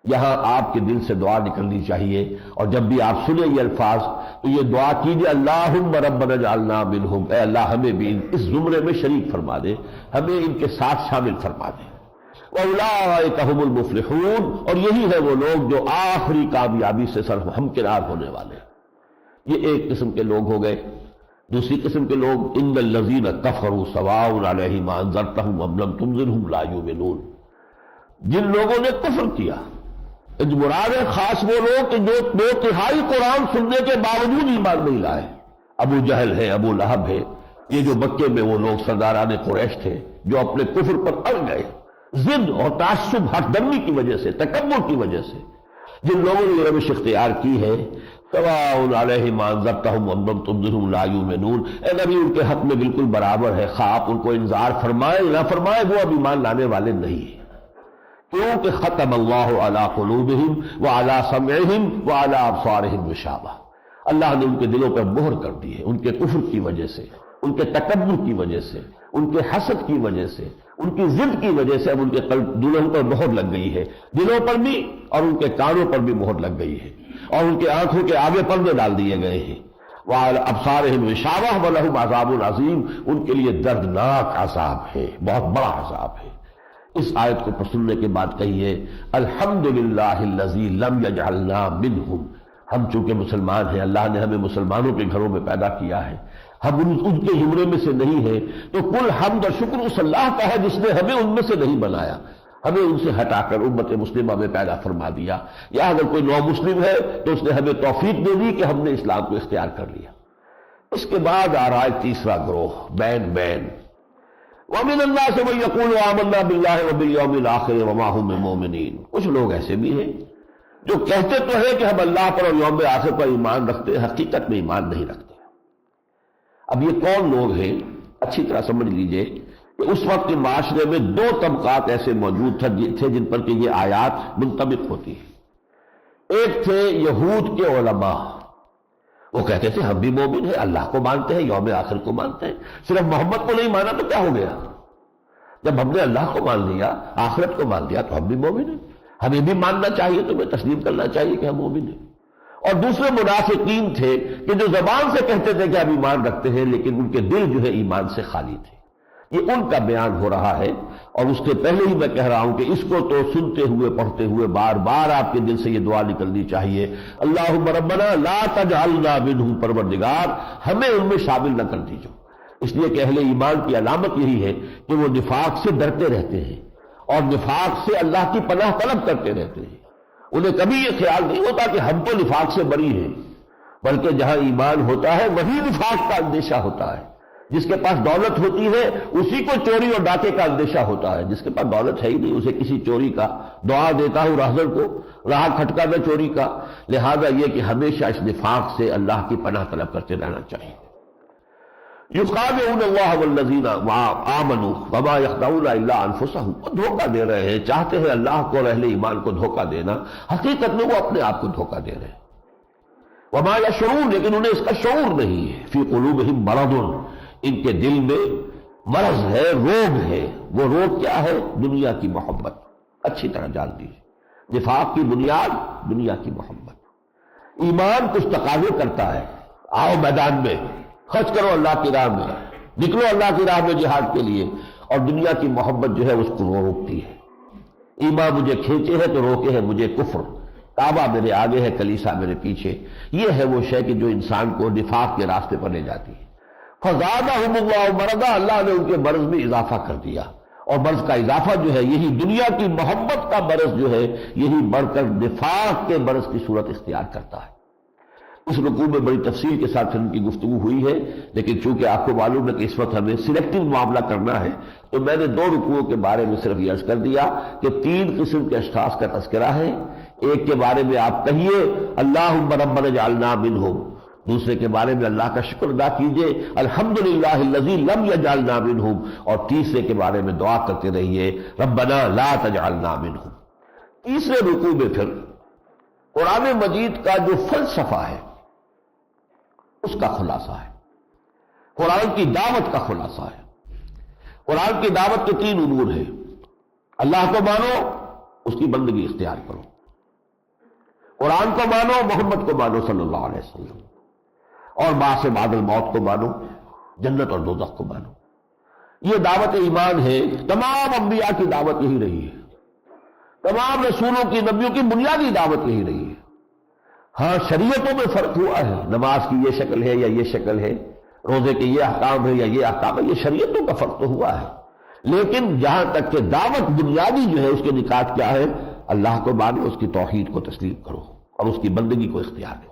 یہاں آپ کے دل سے دعا نکلنی چاہیے، اور جب بھی آپ سنیں یہ الفاظ تو یہ دعا کیجیے، اللہم ربنا اجعلنا منہم، اے اللہ ہمیں بھی اس زمرے میں شریک فرما دے، ہمیں ان کے ساتھ شامل فرما دے۔ وَأُولَٰئِكَ هُمُ الْمُفْلِحُونَ، اور یہی ہے وہ لوگ جو آخری کامیابی سے سر ہمکنار ہونے والے ہیں۔ یہ ایک قسم کے لوگ ہو گئے۔ دوسری قسم کے لوگ ان الذین کفروا سواء علیہم انذرتہم ام لم تنذرہم لا یؤمنون، جن لوگوں نے کفر کیا، مراد ہے خاص وہ لوگ کہ جو 2/3 قرآن سننے کے باوجود ایمان نہیں لائے۔ ابو جہل ہے، ابو لہب ہے، یہ جو مکے میں وہ لوگ سرداران قریش تھے جو اپنے کفر پر اڑ گئے، ضد اور تعصب ہٹ دمی کی وجہ سے، تکبر کی وجہ سے، جن لوگوں نے یہ روش اختیار کی ہے، سواء علیہم انذرتہم ام لم تنذرہم لا یؤمنون، اے نبی ان کے حق میں بالکل برابر ہے، خواہ آپ ان کو انذار فرمائیں نہ فرمائیں، وہ اب ایمان لانے والے نہیں ہیں، کیونکہ ختم اللہ علی قلوبہم وعلی سمعہم وعلی ابصارہم غشاوہ، اللہ نے ان کے دلوں پر مہر کر دی ہے، ان کے کفر کی وجہ سے، ان کے تکبر کی وجہ سے، ان کے حسد کی وجہ سے، ان کی ضد کی وجہ سے اب ان کے دلوں پر مہر لگ گئی ہے، دلوں پر بھی اور ان کے کانوں پر بھی مہر لگ گئی ہے، اور ان کے آنکھوں کے آگے پردے ڈال دیے گئے ہیں، وعلی ابصارہم غشاوہ ولہم عذاب عظیم، ان کے لیے دردناک عذاب ہے، بہت بڑا عذاب ہے۔ اس آیت کو سننے کے بعد کہیے الحمدللہ الذی لم یجعلنا منہم، ہم چونکہ مسلمان ہیں، اللہ نے ہمیں مسلمانوں کے گھروں میں پیدا کیا ہے، ہم ان کے زمرے میں سے نہیں ہیں، تو کل حمد اور شکر اس اللہ کا ہے جس نے ہمیں ان میں سے نہیں بنایا، ہمیں ان سے ہٹا کر امت مسلمہ میں پیدا فرما دیا، یا اگر کوئی نو مسلم ہے تو اس نے ہمیں توفیق دے دی کہ ہم نے اسلام کو اختیار کر لیا۔ اس کے بعد آ رہا ہے تیسرا گروہ، بین وَمِنَ النَّاسِ مَن يَقُولُ آمَنَّا بِاللَّهِ وَبِالْيَوْمِ الْآخِرِ وَمَا هُم بِمُؤْمِنِينَ، کچھ لوگ ایسے بھی ہیں جو کہتے تو ہیں کہ ہم اللہ پر اور یوم آخر پر ایمان رکھتے ہیں، حقیقت میں ایمان نہیں رکھتے۔ اب یہ کون لوگ ہیں؟ اچھی طرح سمجھ لیجئے کہ اس وقت کے معاشرے میں 2 طبقات ایسے موجود تھے جن پر کہ یہ آیات منطبق ہوتی ہیں۔ ایک تھے یہود کے علماء، وہ کہتے تھے ہم بھی مومن ہیں، اللہ کو مانتے ہیں، یوم آخر کو مانتے ہیں، صرف محمد کو نہیں مانا تو کیا ہو گیا؟ جب ہم نے اللہ کو مان لیا، آخرت کو مان لیا تو ہم بھی مومن ہیں، ہمیں بھی ماننا چاہیے، تمہیں تسلیم کرنا چاہیے کہ ہم مومن ہیں۔ اور دوسرے منافقین تھے کہ جو زبان سے کہتے تھے کہ ہم ایمان رکھتے ہیں لیکن ان کے دل جو ہے ایمان سے خالی تھے، یہ ان کا بیان ہو رہا ہے، اور اس کے پہلے ہی میں کہہ رہا ہوں کہ اس کو تو سنتے ہوئے پڑھتے ہوئے بار بار آپ کے دل سے یہ دعا نکلنی چاہیے، اللہم ربنا لا تجعلنا منہم، پروردگار ہمیں ان میں شامل نہ کر دیجو۔ اس لیے کہ اہل ایمان کی علامت یہی ہے کہ وہ نفاق سے ڈرتے رہتے ہیں اور نفاق سے اللہ کی پناہ طلب کرتے رہتے ہیں۔ انہیں کبھی یہ خیال نہیں ہوتا کہ ہم تو نفاق سے بری ہیں، بلکہ جہاں ایمان ہوتا ہے وہی نفاق کا اندیشہ ہوتا ہے۔ جس کے پاس دولت ہوتی ہے اسی کو چوری اور ڈاکے کا اندیشہ ہوتا ہے، جس کے پاس دولت ہے ہی نہیں اسے کسی چوری کا۔ دعا دیتا ہوں راہزن کو راہ کھٹکا نہ چوری کا۔ لہذا یہ کہ ہمیشہ اس نفاق سے اللہ کی پناہ طلب کرتے رہنا چاہیے۔ یخادعون اللہ والذین آمنوا وما یخدعون الا انفسهم، وہ دھوکہ دے رہے ہیں، چاہتے ہیں اللہ کو اور اہل ایمان کو دھوکہ دینا، حقیقت میں وہ اپنے آپ کو دھوکہ دے رہے ہیں۔ وما یشعرون، لیکن انہیں اس کا شعور نہیں ہے۔ فی قلوبہم مرض، ان کے دل میں مرض ہے، روگ ہے۔ وہ روگ کیا ہے؟ دنیا کی محبت۔ اچھی طرح جان دیجیے، نفاق کی بنیاد دنیا کی محبت۔ ایمان کچھ تقاضے کرتا ہے، آؤ میدان میں خرچ کرو اللہ کی راہ میں، نکلو اللہ کی راہ میں جہاد کے لیے، اور دنیا کی محبت جو ہے اس کو روکتی ہے۔ ایمان مجھے کھینچے ہے تو روکے ہے مجھے کفر، کعبہ میرے آگے ہے کلیسا میرے پیچھے۔ یہ ہے وہ شے کہ جو انسان کو نفاق کے راستے پر لے جاتی ہے۔ فزادہم اللہ مرضا، اللہ نے ان کے مرض میں اضافہ کر دیا، اور مرض کا اضافہ جو ہے یہی دنیا کی محبت کا مرض جو ہے یہی بڑھ کر نفاق کے مرض کی صورت اختیار کرتا ہے۔ اس رکوع میں بڑی تفصیل کے ساتھ ان کی گفتگو ہوئی ہے، لیکن چونکہ آپ کو معلوم ہے کہ اس وقت ہمیں سلیکٹو معاملہ کرنا ہے، تو میں نے دو رکوعوں کے بارے میں صرف یہ عرض کر دیا کہ تین قسم کے اشخاص کا تذکرہ ہے۔ ایک کے بارے میں آپ کہیے اللہم ربنا اجعلنا منہم، دوسرے کے بارے میں اللہ کا شکر ادا کیجئے الحمدللہ الذی لم یجعلنا منہم، اور تیسرے کے بارے میں دعا کرتے رہیے ربنا لا تجعلنا منہم۔ تیسرے رکوع میں پھر قرآن مجید کا جو فلسفہ ہے اس کا خلاصہ ہے، قرآن کی دعوت کا خلاصہ ہے۔ قرآن کی دعوت کے تین امور ہیں، اللہ کو مانو، اس کی بندگی اختیار کرو، قرآن کو مانو، محمد کو مانو صلی اللہ علیہ وسلم، اور بعث بعد الموت کو مانو، جنت اور دوزخ کو مانو۔ یہ دعوت ایمان ہے۔ تمام انبیاء کی دعوت یہی رہی ہے، تمام رسولوں کی نبیوں کی بنیادی دعوت یہی رہی ہے۔ ہاں شریعتوں میں فرق ہوا ہے، نماز کی یہ شکل ہے یا یہ شکل ہے، روزے کے یہ احکام ہے یا یہ احکام ہے، یہ شریعتوں کا فرق تو ہوا ہے، لیکن جہاں تک کہ دعوت بنیادی جو ہے اس کے نکات کیا ہے؟ اللہ کو مانو، اس کی توحید کو تسلیم کرو اور اس کی بندگی کو اختیار کرو۔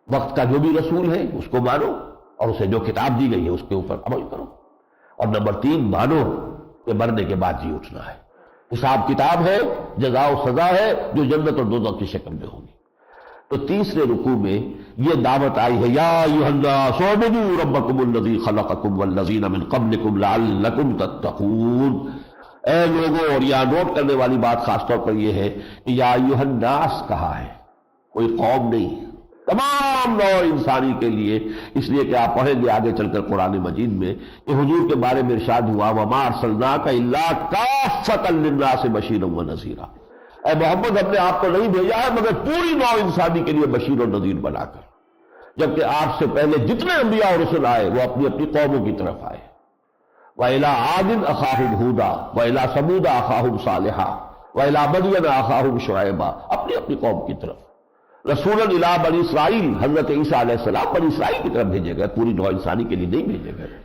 وقت کا جو بھی رسول ہے اس کو مانو اور اسے جو کتاب دی گئی ہے اس کے اوپر عمل کرو، اور نمبر تین مانو کہ مرنے کے بعد جی اٹھنا ہے، حساب کتاب ہے، جزا و سزا ہے جو جنت اور دوزخ کی شکل میں ہوگی۔ تو تیسرے رکوع میں یہ دعوت آئی ہے یا ایھا الناس اعبدوا ربکم الذی خلقکم والذین من قبلکم لعلکم تتقون۔ اے لوگوں، اور یہاں نوٹ کرنے والی بات خاص طور پر یہ ہے کہ یا ایھا الناس کہا ہے، کوئی قوم نہیں، تمام نوع انسانی کے لیے، اس لیے کہ آپ پڑھیں گے آگے چل کر قرآن مجید میں کہ حضور کے بارے میں ارشاد ہوا وما ارسلناک الا کافۃ للناس بشیرا ونذیرا، اے محمد ہم نے آپ کو نہیں بھیجا ہے مگر پوری نوع انسانی کے لیے بشیر اور نذیر بنا کر، جبکہ آپ سے پہلے جتنے انبیاء اور رسل آئے وہ اپنی اپنی قوموں کی طرف آئے۔ وَإِلَىٰ عَادٍ أَخَاهُمْ هُودًا وَإِلَىٰ ثَمُودَ أَخَاهُمْ صَالِحًا وَإِلَىٰ مَدْيَنَ أَخَاهُمْ شُعَيْبًا، اپنی اپنی قوم کی طرف۔ رسولاً الی بنی اسرائیل، حضرت عیسیٰ علیہ السلام بنی اسرائیل کی طرف بھیجے گئے، پوری نوع انسانی کے لیے نہیں بھیجے گئے۔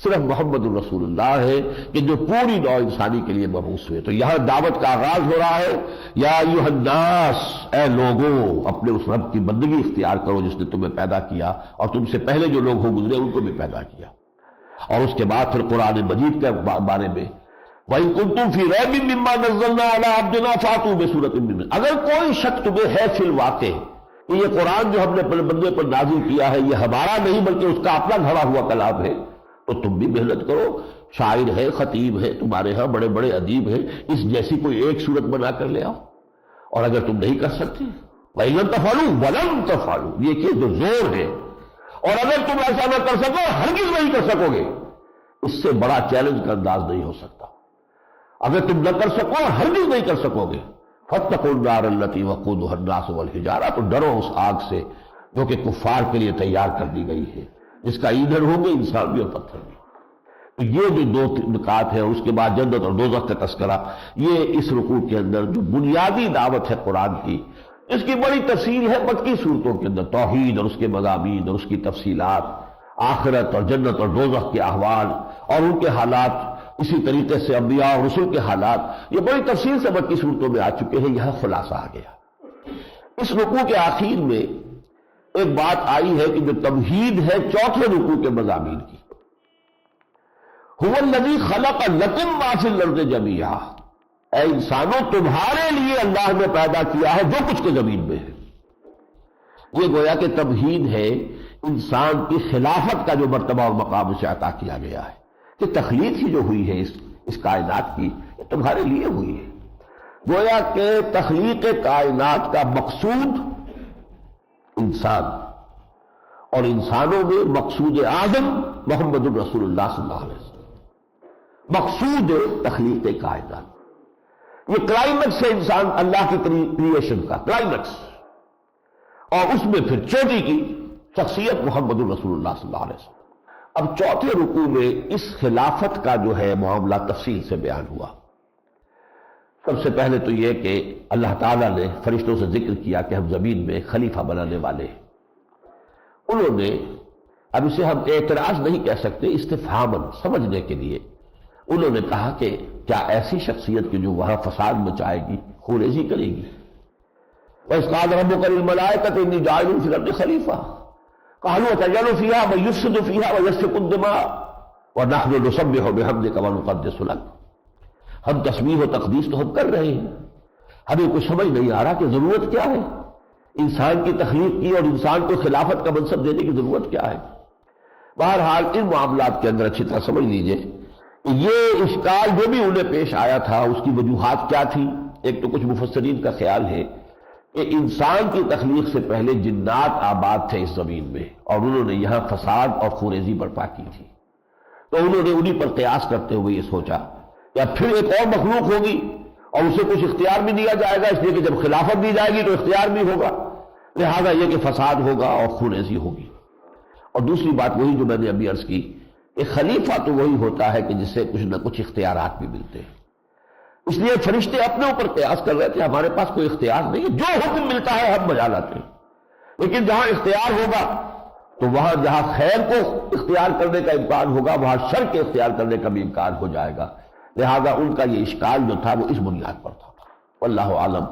صرف محمد الرسول اللہ ہے کہ جو پوری نوع انسانی کے لیے مبعوث ہوئے۔ تو یہاں دعوت کا آغاز ہو رہا ہے یا ایھا الناس، اے لوگوں اپنے اس رب کی بندگی اختیار کرو جس نے تمہیں پیدا کیا اور تم سے پہلے جو لوگ ہو گزرے ان کو بھی پیدا کیا۔ اور اس کے بعد پھر قرآن مجید کے بارے میں وَإِن كُنتُمْ فِي رَيْبٍ مِّمَّا نَزَّلْنَا عَلَىٰ عَبْدِنَا فَأْتُوا بِسُورَةٍ مِّن مِّثْلِهِ، اگر کوئی شک تمہیں ہے فی الواقع کہ یہ قرآن جو ہم نے اپنے بندے پر نازل کیا ہے یہ ہمارا نہیں بلکہ اس کا اپنا گھڑا ہوا کلام ہے، تو تم بھی محنت کرو، شاعر ہے، خطیب ہے، تمہارے ہاں بڑے بڑے ادیب ہیں، اس جیسی کوئی ایک صورت بنا کر لے آؤ۔ اور اگر تم نہیں کر سکتے وَإِن لَّمْ تَفْعَلُوا وَلَن تَفْعَلُوا، یہ کہ جو زور ہے، اور اگر تم ایسا نہ کر سکو ہرگز نہیں کر سکو گے، اس سے بڑا چیلنج کا انداز نہیں ہو سکتا۔ اگر تم نہ کر سکو ہرگز نہیں کر سکو گے فَاتَّقُوا النَّارَ الَّتِي وَقُودُهَا النَّاسُ وَالْحِجَارَةُ، تو ڈرو اس آگ سے جو کہ کفار کے لیے تیار کر دی گئی ہے، جس کا ایندھن ہوں گے انسان بھی اور پتھر بھی۔ یہ جو دو نکات ہیں، اس کے بعد جنت اور دوزخ کا تذکرہ، یہ اس رکوع کے اندر جو بنیادی دعوت ہے قرآن کی، اس کی بڑی تفصیل ہے مکی صورتوں کے اندر، توحید اور اس کے مضامین اور اس کی تفصیلات، آخرت اور جنت اور دوزخ کے احوال اور ان کے حالات، اسی طریقے سے انبیاء اور رسل کے حالات، یہ بڑی تفصیل سے مکی صورتوں میں آ چکے ہیں۔ یہاں خلاصہ آ گیا۔ اس رکوع کے آخر میں ایک بات آئی ہے کہ جو تمہید ہے چوتھے رکوع کے مضامین کی، هو الذی خلق لکم ما فی الارض جمیعا، اے انسانوں تمہارے لیے اللہ نے پیدا کیا ہے جو کچھ کے زمین میں ہے۔ یہ گویا کہ تمہید ہے انسان کی خلافت کا جو مرتبہ اور مقام اسے عطا کیا گیا ہے، کہ تخلیق ہی جو ہوئی ہے اس کائنات کی، یہ تمہارے لیے ہوئی ہے۔ گویا کہ تخلیق کائنات کا مقصود انسان، اور انسانوں میں مقصود اعظم محمد الرسول اللہ صلی اللہ علیہ وسلم، مقصود تخلیق کائنات۔ یہ کلائمیکس ہے انسان اللہ کی کریشن کا کلائمیکس، اور اس میں پھر چوٹی کی شخصیت محمد الرسول اللہ صلی اللہ علیہ وسلم۔ اب چوتھے رکوع میں اس خلافت کا جو ہے معاملہ تفصیل سے بیان ہوا۔ سب سے پہلے تو یہ کہ اللہ تعالیٰ نے فرشتوں سے ذکر کیا کہ ہم زمین میں خلیفہ بنانے والے ہیں۔ انہوں نے، اب اسے ہم اعتراض نہیں کہہ سکتے، استفہاماً سمجھنے کے لیے انہوں نے کہا کہ کیا ایسی شخصیت کی جو وہاں فساد مچائے گی، خونریزی کرے گی؟ وَإِذْ قَالَ رَبُّكَ لِلْمَلَائِكَةِ إِنِّي جَاعِلٌ فِي الْأَرْضِ خَلِيفَةً قَالُوا أَتَجْعَلُ فِيهَا مَن يُفْسِدُ فِيهَا وَيَسْفِكُ الدِّمَاءَ وَنَحْنُ نُسَبِّحُ بِحَمْدِكَ وَنُقَدِّسُ لَكَ۔ ہم تسبیح و تقدیس تو ہم کر رہے ہیں، ہمیں کچھ سمجھ نہیں آ رہا کہ ضرورت کیا ہے انسان کی تخلیق کی اور انسان کو خلافت کا منصب دینے کی ضرورت کیا ہے۔ بہرحال ان معاملات کے اندر اچھی طرح سمجھ لیجئے کہ یہ اشکال جو بھی انہیں پیش آیا تھا اس کی وجوہات کیا تھی۔ ایک تو کچھ مفسرین کا خیال ہے کہ انسان کی تخلیق سے پہلے جنات آباد تھے اس زمین میں، اور انہوں نے یہاں فساد اور خونریزی برپا کی تھی، تو انہوں نے انہی پر قیاس کرتے ہوئے یہ سوچا یا پھر ایک اور مخلوق ہوگی اور اسے کچھ اختیار بھی دیا جائے گا، اس لیے کہ جب خلافت دی جائے گی تو اختیار بھی ہوگا، لہذا یہ کہ فساد ہوگا اور خونریزی ہوگی۔ اور دوسری بات وہی جو میں نے ابھی عرض کی کہ خلیفہ تو وہی ہوتا ہے کہ جس سے کچھ نہ کچھ اختیارات بھی ملتے ہیں، اس لیے فرشتے اپنے اوپر قیاس کر رہے تھے ہمارے پاس کوئی اختیار نہیں ہے، جو حکم ملتا ہے ہم بجا لاتے ہیں، لیکن جہاں اختیار ہوگا تو وہاں جہاں خیر کو اختیار کرنے کا امکان ہوگا وہاں شر کے اختیار کرنے کا بھی امکان ہو جائے گا، لہذا ان کا یہ اشکال جو تھا وہ اس بنیاد پر تھا، واللہ عالم۔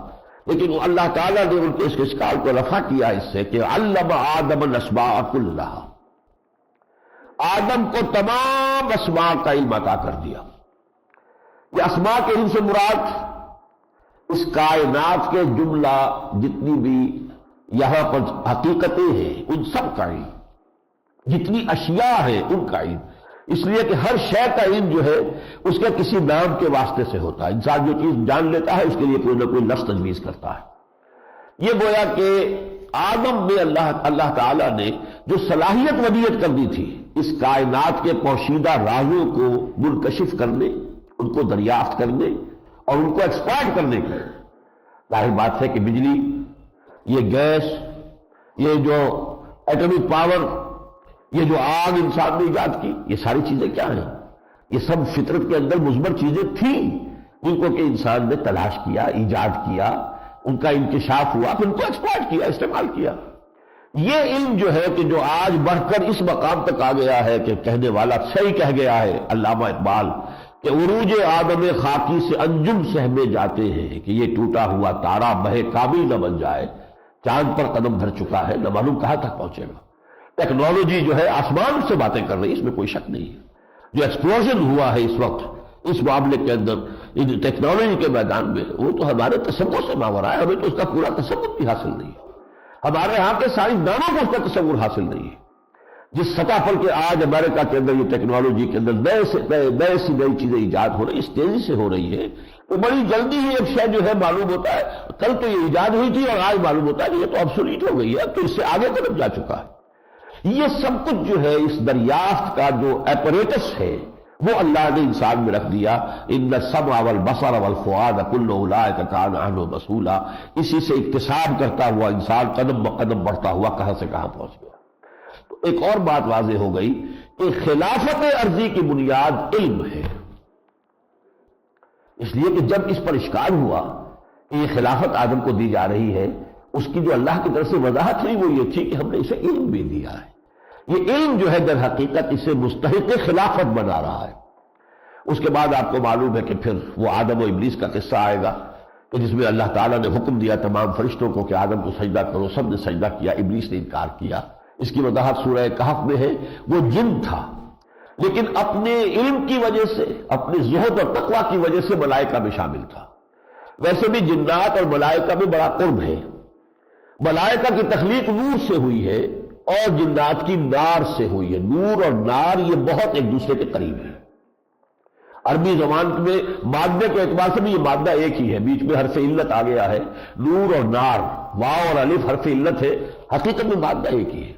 لیکن اللہ تعالیٰ نے ان کے اس اشکال کو رفع کیا اس سے کہ علم آدم الاسماء کلھا، آدم کو تمام اسماء کا علم عطا کر دیا۔ یہ اسماء کے علم سے مراد اس کائنات کے جملہ جتنی بھی یہاں پر حقیقتیں ہیں ان سب کا علم، جتنی اشیاء ہیں ان کا علم، اس لیے کہ ہر شے کا علم جو ہے اس کے کسی نام کے واسطے سے ہوتا ہے، انسان جو چیز جان لیتا ہے اس کے لیے کوئی نہ کوئی لفظ تجویز کرتا ہے۔ یہ گویا کہ آدم میں اللہ تعالیٰ نے جو صلاحیت ودیت کر دی تھی اس کائنات کے پوشیدہ رازوں کو منکشف کرنے، ان کو دریافت کرنے اور ان کو ایکسپلائٹ کرنے کی، ظاہر بات ہے کہ بجلی، یہ گیس، یہ جو ایٹمک پاور، یہ جو آگ انسان نے ایجاد کی، یہ ساری چیزیں کیا ہیں؟ یہ سب فطرت کے اندر مثبت چیزیں تھیں جن کو کہ انسان نے تلاش کیا، ایجاد کیا، ان کا انکشاف ہوا، پھر ان کو ایکسپلائٹ کیا، استعمال کیا۔ یہ علم جو ہے کہ جو آج بڑھ کر اس مقام تک آ گیا ہے کہ کہنے والا صحیح کہہ گیا ہے علامہ اقبال کہ عروج آدم خاکی سے انجم سہمے جاتے ہیں کہ یہ ٹوٹا ہوا تارا بہے کامل نہ بن جائے، چاند پر قدم دھر چکا ہے نہ معلوم کہاں تک پہنچے گا۔ ٹیکنالوجی جو ہے آسمان سے باتیں کر رہی ہے، اس میں کوئی شک نہیں ہے۔ جو ایکسپلوژن ہوا ہے اس وقت اس معاملے کے اندر ٹیکنالوجی کے میدان میں، وہ تو ہمارے تصور سے ماورا ہے، ہمیں تو اس کا پورا تصور بھی حاصل نہیں ہے، ہمارے ہاں کے سائنسدانوں کو اس کا تصور حاصل نہیں ہے۔ جس سطح پر کہ آج امریکہ کے اندر یہ ٹیکنالوجی کے اندر نئے سی نئی چیزیں ایجاد ہو رہی، اس تیزی سے ہو رہی ہے، تو بڑی جلدی ہی ایک شے جو ہے معلوم ہوتا ہے، کل تو یہ ایجاد ہوئی تھی اور آج معلوم ہوتا ہے کہ یہ تو obsolete ہو گئی ہے، اب تو اس سے آگے قدم جا چکا ہے۔ یہ سب کچھ جو ہے اس دریافت کا جو ایپریٹس ہے وہ اللہ نے انسان میں رکھ دیا۔ ان السمع والبصر والفؤاد کل اولئک کان عنہ مسئولا، اسی سے اکتساب کرتا ہوا انسان قدم بقدم بڑھتا ہوا کہاں سے کہاں پہنچ گیا۔ تو ایک اور بات واضح ہو گئی کہ خلافت عرضی کی بنیاد علم ہے، اس لیے کہ جب اس پر اشکال ہوا کہ یہ خلافت آدم کو دی جا رہی ہے، اس کی جو اللہ کی طرف سے وضاحت ہوئی وہ یہ تھی کہ ہم نے اسے علم بھی دیا ہے، یہ علم جو ہے در حقیقت اسے مستحق خلافت بنا رہا ہے۔ اس کے بعد آپ کو معلوم ہے کہ پھر وہ آدم و ابلیس کا قصہ آئے گا کہ جس میں اللہ تعالیٰ نے حکم دیا تمام فرشتوں کو کہ آدم کو سجدہ کرو، سب نے سجدہ کیا، ابلیس نے انکار کیا۔ اس کی وضاحت سورہ کہف میں ہے۔ وہ جن تھا لیکن اپنے علم کی وجہ سے، اپنے زہد اور تقویٰ کی وجہ سے ملائکہ میں شامل تھا۔ ویسے بھی جنات اور ملائکہ میں بڑا قرب ہے، ملائکہ کی تخلیق نور سے ہوئی ہے اور جنات کی نار سے ہوئی ہے۔ نور اور نار یہ بہت ایک دوسرے کے قریب ہیں۔ عربی زبان میں مادے کے اعتبار سے بھی یہ مادہ ایک ہی ہے، بیچ میں حرف علت آ گیا ہے، نور اور نار، واو اور الف حرف علت ہے، حقیقت میں مادہ ایک ہی ہے۔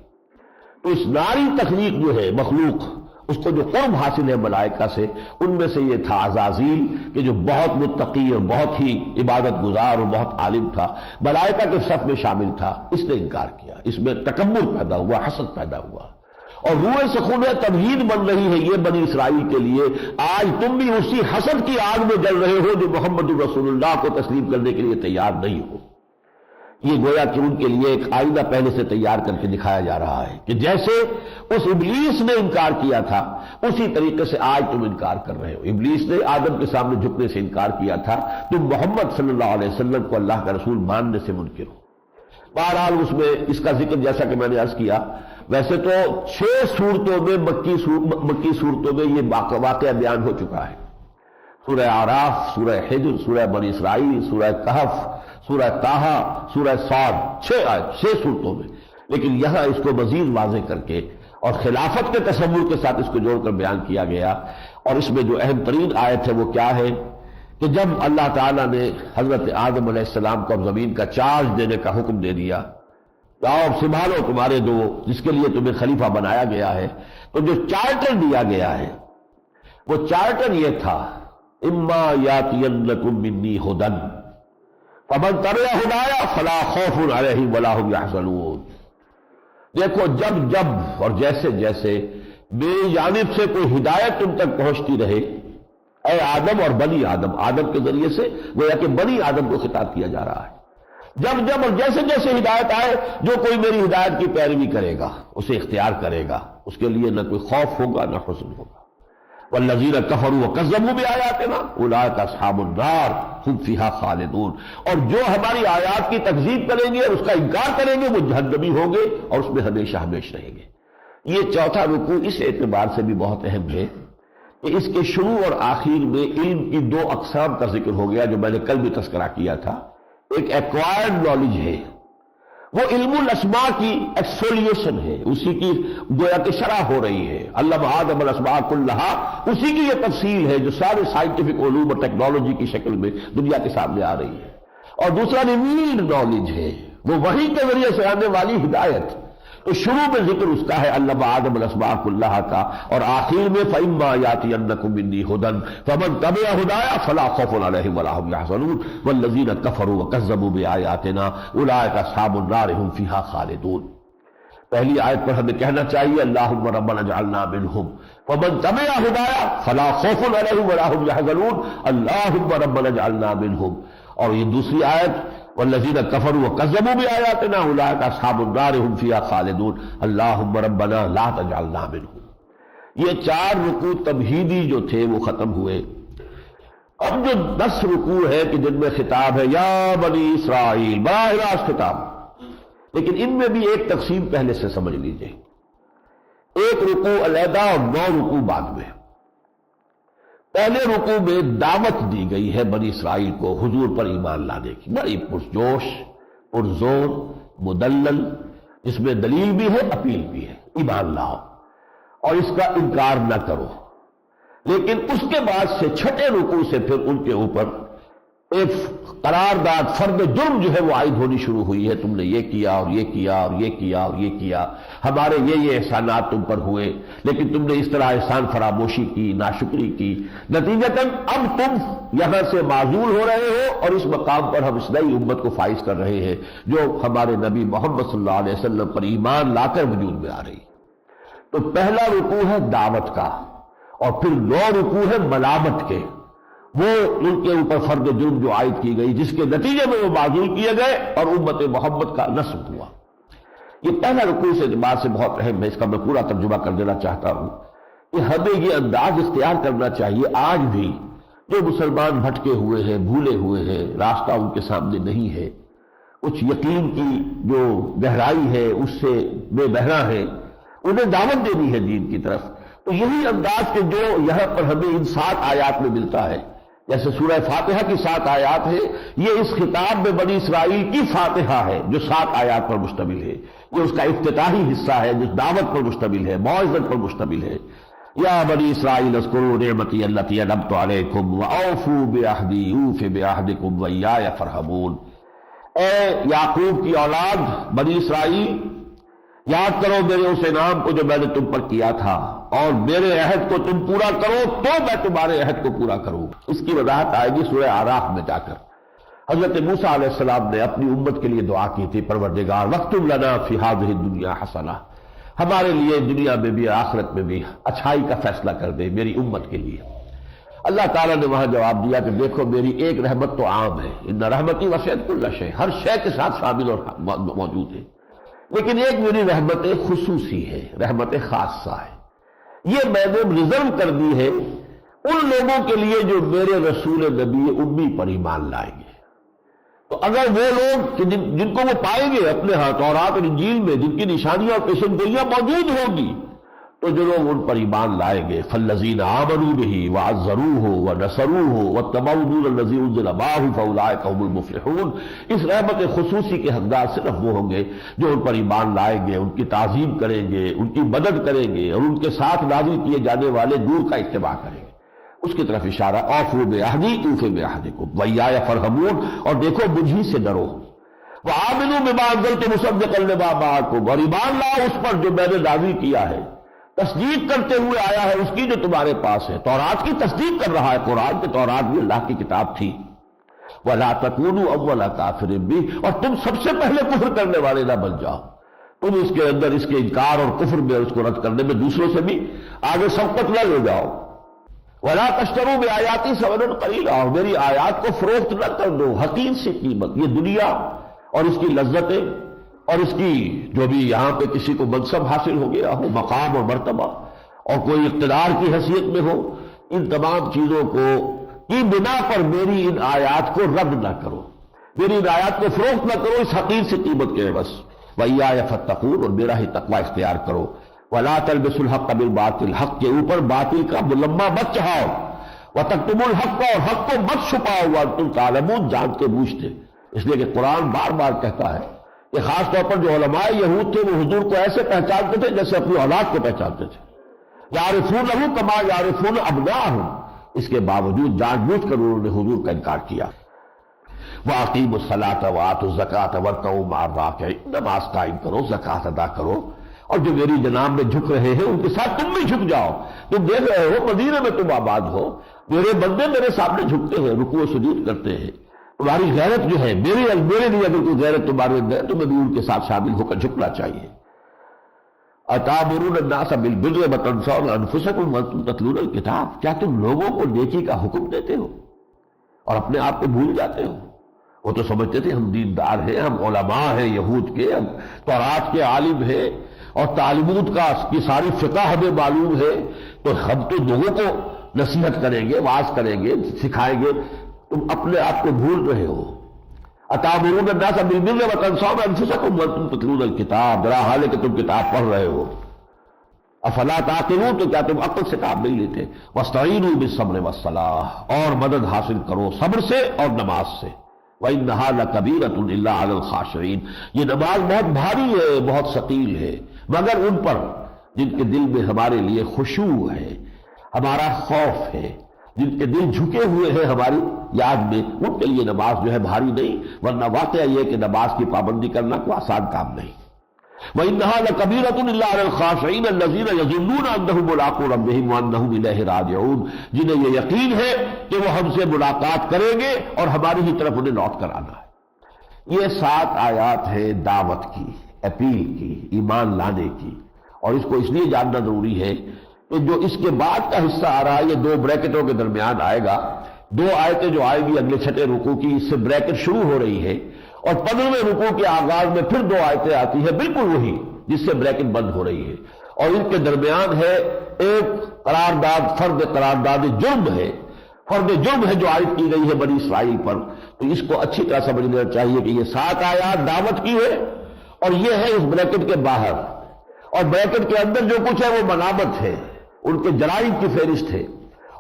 تو اس ناری تخلیق جو ہے مخلوق، اس کو جو قرب حاصل ہے ملائکہ سے، ان میں سے یہ تھا عزازیل کہ جو بہت متقی اور بہت ہی عبادت گزار اور بہت عالم تھا، ملائکہ کے صف میں شامل تھا، اس نے انکار کیا۔ اس میں تکبر پیدا ہوا، حسد پیدا ہوا، اور روح سخون تمہید بن رہی ہے یہ بنی اسرائیل کے لیے۔ آج تم بھی اسی حسد کی آگ میں جل رہے ہو جو محمد رسول اللہ کو تسلیم کرنے کے لیے تیار نہیں ہو۔ یہ گویا کہ ان کے لیے ایک آئینہ پہلے سے تیار کر کے دکھایا جا رہا ہے کہ جیسے اس ابلیس نے انکار کیا تھا اسی طریقے سے آج تم انکار کر رہے ہو۔ ابلیس نے آدم کے سامنے جھکنے سے انکار کیا تھا، تم محمد صلی اللہ علیہ وسلم کو اللہ کا رسول ماننے سے منکر ہو۔ بہرحال اس میں اس کا ذکر جیسا کہ میں نے عرض کیا، ویسے تو 6 صورتوں میں مکی صورتوں میں یہ واقعہ بیان ہو چکا ہے۔ سورہ اعراف، سورہ حجر، سورہ بنی اسرائیل، سورہ کہف، سورہ طٰہٰ، سورہ صاد، 6 صورتوں میں، لیکن یہاں اس کو مزید واضح کر کے اور خلافت کے تصور کے ساتھ اس کو جوڑ کر بیان کیا گیا۔ اور اس میں جو اہم ترین آیت ہے وہ کیا ہے کہ جب اللہ تعالیٰ نے حضرت آدم علیہ السلام کو اب زمین کا چارج دینے کا حکم دے دیا، جاؤ سنبھالو تمہارے دو جس کے لیے تمہیں خلیفہ بنایا گیا ہے، تو جو چارٹر دیا گیا ہے وہ چارٹر یہ تھا، اما یاتینکم منی ھدی فمن تبع ھدایا فلا خوف علیہم ولا ھم یحزنون۔ دیکھو جب اور جیسے جیسے میری جانب سے کوئی ہدایت تم تک پہنچتی رہے، اے آدم اور بنی آدم، آدم کے ذریعے سے گویا کہ بنی آدم کو خطاب کیا جا رہا ہے، جب اور جیسے جیسے ہدایت آئے، جو کوئی میری ہدایت کی پیروی کرے گا، اسے اختیار کرے گا، اس کے لیے نہ کوئی خوف ہوگا نہ حزن ہوگا۔ والذین کفروا وکذبوا بآیاتنا اولئک اصحاب النار ھم فیہا خالدون۔ اور جو ہماری آیات کی تکذیب کریں گے اور اس کا انکار کریں گے وہ جہنمی ہوں گے اور اس میں ہمیشہ ہمیشہ رہیں گے۔ یہ چوتھا رکوع اس اعتبار سے بھی بہت اہم ہے کہ اس کے شروع اور آخر میں علم کی 2 اقسام کا ذکر ہو گیا جو میں نے کل بھی تذکرہ کیا تھا۔ ایک ایکوائرڈ نالج ہے، وہ علم الاسماء کی ایکسفولیشن ہے، اسی کی گویا کہ شرح ہو رہی ہے، علم آدم الاسماء کلھا، اسی کی یہ تفصیل ہے جو سارے سائنٹیفک علوم اور ٹیکنالوجی کی شکل میں دنیا کے سامنے آ رہی ہے۔ اور دوسرا ریویلڈ نالج ہے، وہ وحی کے ذریعے سے آنے والی ہدایت۔ تو شروع میں ذکر اس کا ہے علم آدم الاسماء کلھا کا، اور آخر میں فإما یأتینکم منی ھدی فمن تبع ھدایا فلا خوف علیہم ولا ھم یحزنون والذین کفروا وکذبوا بآیاتنا اولئک اصحاب النار ھم فیہا خالدون۔ پہلی آیت پر ہمیں کہنا چاہیے اللہم ربنا اجعلنا منہم، فمن تبع ھدایا فلا خوف علیہم ولا ھم یحزنون اللہم ربنا اجعلنا منہم۔ اور یہ دوسری آیت والذین کفروا وکذبوا بآیاتنا اولئک اصحاب النار ھم فیہا خالدون اللہم ربنا لا تجعلنا منہم۔ یہ 4 رکوع تمہیدی جو تھے وہ ختم ہوئے۔ اب جو 10 رکوع ہے کہ جن میں خطاب ہے یا بنی اسرائیل، براہ راست خطاب، لیکن ان میں بھی ایک تقسیم پہلے سے سمجھ لیجئے، ایک رکوع علیحدہ اور 9 رکوع بعد میں۔ پہلے رکوع میں دعوت دی گئی ہے بنی اسرائیل کو حضور پر ایمان لانے کی، بڑی پرجوش، پرزور، مدلل، جس میں دلیل بھی ہے اپیل بھی ہے، ایمان لاؤ اور اس کا انکار نہ کرو۔ لیکن اس کے بعد سے 6 رکوع سے پھر ان کے اوپر ایک قرارداد، فرد جرم جو ہے وہ عائد ہونی شروع ہوئی ہے، تم نے یہ کیا اور یہ کیا اور یہ کیا اور یہ کیا، ہمارے یہ احسانات تم پر ہوئے لیکن تم نے اس طرح احسان فراموشی کی، ناشکری کی، نتیجتاً اب تم یہاں سے معزول ہو رہے ہو اور اس مقام پر ہم اس نئی امت کو فائز کر رہے ہیں جو ہمارے نبی محمد صلی اللہ علیہ وسلم پر ایمان لا کر وجود میں آ رہی ہے۔ تو پہلا رکوع ہے دعوت کا، اور پھر 9 رکوع ہے ملامت کے، وہ ان کے اوپر فرد جرم جو عائد کی گئی، جس کے نتیجے میں وہ معذور کیے گئے اور امت محمد کا نصب ہوا۔ یہ پہلا رکوع اس اعتبار سے بہت اہم ہے، اس کا میں پورا ترجمہ کر دینا چاہتا ہوں کہ ہمیں یہ انداز اختیار کرنا چاہیے آج بھی، جو مسلمان بھٹکے ہوئے ہیں، بھولے ہوئے ہیں، راستہ ان کے سامنے نہیں ہے، کچھ یقین کی جو گہرائی ہے اس سے بے بہرا ہے، انہیں دعوت دینی ہے دین کی طرف۔ تو یہی انداز کہ جو یہاں پر ہمیں ان 7 آیات میں ملتا ہے، جیسے سورہ فاتحہ کی 7 آیات ہے، یہ اس خطاب میں بنی اسرائیل کی فاتحہ ہے جو 7 آیات پر مشتمل ہے، یہ اس کا افتتاحی حصہ ہے جو دعوت پر مشتمل ہے، موعظت پر مشتمل ہے۔ یا بنی اسرائیل اذکروا نعمتی التی انعمت علیکم واوفوا بعہدی اوف بعہدکم وایای فارہبون۔ اے یعقوب کی اولاد بنی اسرائیل، یاد کرو میرے اس انعام کو جو میں نے تم پر کیا تھا، اور میرے عہد کو تم پورا کرو تو میں تمہارے عہد کو پورا کروں۔ اس کی وضاحت آئے گی سورہ اعراف میں جا کر۔ حضرت موسیٰ علیہ السلام نے اپنی امت کے لیے دعا کی تھی، پروردگار واکتب لنا فی ہذہ الدنیا حسنہ، ہمارے لیے دنیا میں بھی آخرت میں بھی اچھائی کا فیصلہ کر دے میری امت کے لیے۔ اللہ تعالیٰ نے وہاں جواب دیا کہ دیکھو میری ایک رحمت تو عام ہے، ان رحمتی وسعت کل شیء، ہر شے کے ساتھ شامل اور موجود ہے، لیکن ایک میری رحمت خصوصی ہے، رحمت خاصہ ہے، یہ میں نے ریزرو کر دی ہے ان لوگوں کے لیے جو میرے رسول نبی امی پر ایمان لائیں گے۔ تو اگر وہ لوگ جن کو وہ پائیں گے اپنے ہاں تورات اور انجیل میں، جن کی نشانیاں اور پیشن گوئیاں موجود ہوں گی، تو جو لوگ ان پر ایمان لائیں گے، فالذین آمنوا بہ وعزروہ ونصروہ واتبعوا النور الذی انزل معہ فاولئک هم المفلحون، اس رحمت خصوصی کے حقدار صرف وہ ہوں گے جو ان پر ایمان لائیں گے، ان کی تعظیم کریں گے، ان کی مدد کریں گے، اور ان کے ساتھ نازل کیے جانے والے نور کا اتباع کریں گے۔ اس کی طرف اشارہ، اوفوا بعہدی اوف بعہدکم وایای فارہبون، اور دیکھو مجھ ہی سے ڈرو، وآمنوا بما انزلت مصدقا لما معکم، اور ایمان لاؤ اس پر جو میں نے نازل کیا ہے، تصدیق کرتے ہوئے آیا ہے اس کی جو تمہارے پاس ہے۔ تورات کی تصدیق کر رہا ہے قرآن، کہ تورات بھی اللہ کی کتاب تھی۔ وَلَا تَكُونُوا أَوَّلَ كَافِرٍ بِهِ، اور تم سب سے پہلے کفر کرنے والے نہ بن جاؤ، تم اس کے اندر اس کے انکار اور کفر میں، اس کو رد کرنے میں دوسروں سے بھی آگے سبقت نہ لے جاؤ۔ وَلَا تَشْتَرُوا بِآيَاتِي ثَمَنًا قَلِيلًا، اور میری آیات کو فروخت نہ کر دو حقیر سی قیمت۔ یہ دنیا اور اس کی لذتیں اور اس کی جو بھی یہاں پہ کسی کو منصب حاصل ہو گیا ہو، مقام اور مرتبہ، اور کوئی اقتدار کی حیثیت میں ہو، ان تمام چیزوں کو کی بنا پر میری ان آیات کو رد نہ کرو، میری ان آیات کو فروخت نہ کرو اس حقیر سی قیمت کے بس۔ وَإِيَّايَ فَاتَّقُونِ، اور میرا ہی تقوی اختیار کرو۔ وَلَا تَلْبِسُوا الْحَقَّ بِالْبَاطِلِ، حق کے اوپر باطل کا ملمہ مت چڑھاؤ۔ وَتَكْتُمُوا الْحَقَّ، اور حق کو مت چھپاؤ، وَأَنْتُمْ تَعْلَمُونَ، جانتے بوجھتے۔ اس لیے کہ قرآن بار بار کہتا ہے کہ خاص طور پر جو علماء یہود تھے وہ حضور کو ایسے پہچانتے تھے جیسے اپنی اولاد کو پہچانتے تھے، یعرفونہ کما یعرفون ابناءہم، اس کے باوجود جان بوجھ کر انہوں نے حضور کا انکار کیا۔ وَأَقِیمُوا الصَّلَاةَ وَآتُوا الزَّکَاةَ وَارْکَعُوا مَعَ الرَّاکِعِینَ، نماز قائم کرو، زکوٰۃ ادا کرو، اور جو میری جناب میں جھک رہے ہیں ان کے ساتھ تم بھی جھک جاؤ۔ تم دیکھ رہے ہو مدینے میں تم آباد ہو، میرے بندے میرے سامنے جھکتے ہیں، رکوع و سجود کرتے ہیں، تمہاری غیرت جو ہے میرے لیے اگر کوئی غیرت تمہارے اندر ہے، تمہیں بھی ان کے ساتھ شامل ہو کر جھکنا چاہیے۔ أَتَأْمُرُونَ النَّاسَ بِالْبِرِّ وَتَنْسَوْنَ أَنفُسَكُمْ وَأَنْتُمْ تَتْلُونَ الْكِتَابَ، کیا تم لوگوں کو نیکی کا حکم دیتے ہو اور اپنے آپ کو بھول جاتے ہو؟ وہ تو سمجھتے تھے ہم دیندار ہیں، ہم علماء ہیں یہود کے، ہم تورات کے عالم ہیں، اور تعلیمات کی ساری فقہ ہمیں معلوم ہے، تو ہم تو لوگوں کو نصیحت کریں گے، واعظ کریں گے، سکھائیں گے، تم اپنے آپ کو بھول رہے ہو۔ أَتَأْمُرُونَ النَّاسَ بِالْبِرِّ وَتَنْسَوْنَ أَنفُسَكُمْ وَأَنْتُمْ تَتْلُونَ الْكِتَابَ، درا حال ہے کہ تم کتاب پڑھ رہے ہو۔ أَفَلَا تَعْقِلُونَ، تو کیا تم عقل سے کام نہیں لیتے؟ وَاسْتَعِینُوا بِالصَّبْرِ وَالصَّلَاةِ، اور مدد حاصل کرو صبر سے اور نماز سے۔ وَإِنَّهَا لَكَبِيرَةٌ إِلَّا عَلَى الْخَاشِعِينَ، یہ نماز بہت بھاری ہے، بہت ثقیل ہے، مگر ان پر جن کے دل میں ہمارے لیے خشوع ہے، ہمارا خوف ہے، جن کے دل جھکے ہوئے ہیں ہماری یاد میں، ان کے لیے نماز جو ہے بھاری نہیں، ورنہ واقعہ یہ کہ نماز کی پابندی کرنا کوئی آسان کام نہیں۔ وَإِنَّهَا لَكَبِيرَةٌ إِلَّا عَلَى الْخَاشِعِينَ الَّذِينَ يَظُنُّونَ أَنَّهُم مُّلَاقُو رَبِّهِمْ وَأَنَّهُمْ إِلَيْهِ رَاجِعُونَ، جنہیں یہ یقین ہے کہ وہ ہم سے ملاقات کریں گے اور ہماری ہی طرف انہیں لوٹ کر آنا ہے۔ یہ 7 آیات ہیں دعوت کی، اپیل کی، ایمان لانے کی، اور اس کو اس لیے جاننا ضروری ہے کہ جو اس کے بعد کا حصہ آ رہا ہے یہ دو بریکٹوں کے درمیان آئے گا. دو آیتیں جو آئے گی اگلے چھٹے رکوع کی، اس سے بریکٹ شروع ہو رہی ہے، اور 15ویں رکوع کے آغاز میں پھر دو آیتیں آتی ہیں بالکل وہی جس سے بریکٹ بند ہو رہی ہے، اور ان کے درمیان ہے ایک قرارداد، فرض قرارداد جرم ہے، فرض جرم ہے جو عائد کی گئی ہے بنی اسرائیل پر. تو اس کو اچھی طرح سمجھ لینا چاہیے کہ یہ 7 آیات دعوت کی ہے، اور یہ ہے اس بریکٹ کے باہر، اور بریکٹ کے اندر جو کچھ ہے وہ منابت ہے، ان کے جرائم کی فہرست ہے.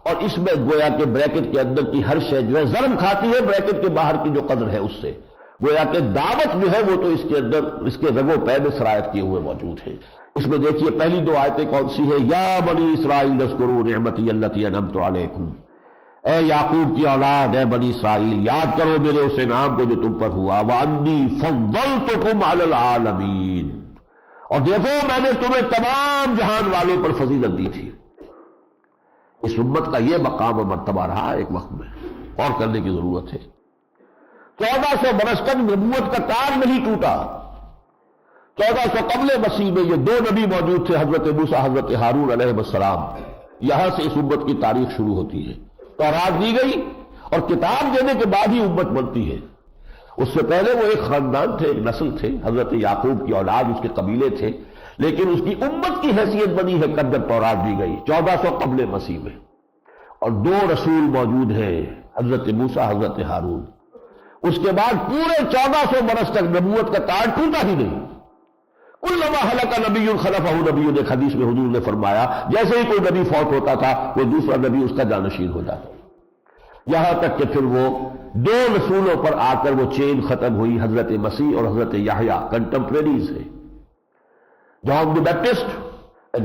اور اس میں گویا کہ بریکٹ کے اندر کی ہر شے جو ہے ضرب کھاتی ہے بریکٹ کے باہر کی جو قدر ہے اس سے. گویا کہ دعوت جو ہے وہ تو اس کے اندر اس کے رگ و پے میں سرایت کیے ہوئے موجود ہے. اس میں دیکھیے پہلی دو آیتیں کون سی ہے؟ یا بنی اسرائیل اذکروا نعمتی التی انعمت علیکم، اے یعقوب کی اولاد، اے بنی اسرائیل یاد کرو میرے اس انعام کو جو تم پر ہوا. وانی فضلتکم علی العالمین، اور دیکھو میں نے تمہیں تمام جہان والوں پر فضیلت دی تھی. اس امت کا یہ مقام و مرتبہ رہا ایک وقت میں، اور کرنے کی ضرورت ہے. 1400 برس تک نبوت کا تاج نہیں ٹوٹا. 1400 قبل مسیح میں یہ دو نبی موجود تھے، حضرت موسیٰ، حضرت ہارون علیہ السلام. یہاں سے اس امت کی تاریخ شروع ہوتی ہے. تورات دی گئی، اور کتاب دینے کے بعد ہی امت بنتی ہے. اس سے پہلے وہ ایک خاندان تھے، ایک نسل تھے، حضرت یعقوب کی اولاد، اس کے قبیلے تھے، لیکن اس کی امت کی حیثیت بنی ہے کب جب تورات دی گئی 1400 قبل مسیح میں. اور دو رسول موجود ہیں، حضرت موسیٰ، حضرت ہارون. اس کے بعد پورے 1400 برس تک نبوت کا تاج ٹوٹا ہی نہیں. کلما ہلک نبی خلفہ نبی، ایک حدیث میں حضور نے فرمایا جیسے ہی کوئی نبی فوت ہوتا تھا وہ دوسرا نبی اس کا جانشین ہو جاتا. یہاں تک کہ پھر وہ دو رسولوں پر آ کر وہ چین ختم ہوئی، حضرت مسیح اور حضرت یحییٰ کنٹمپریریز ہیں. جان دی بیپٹسٹ،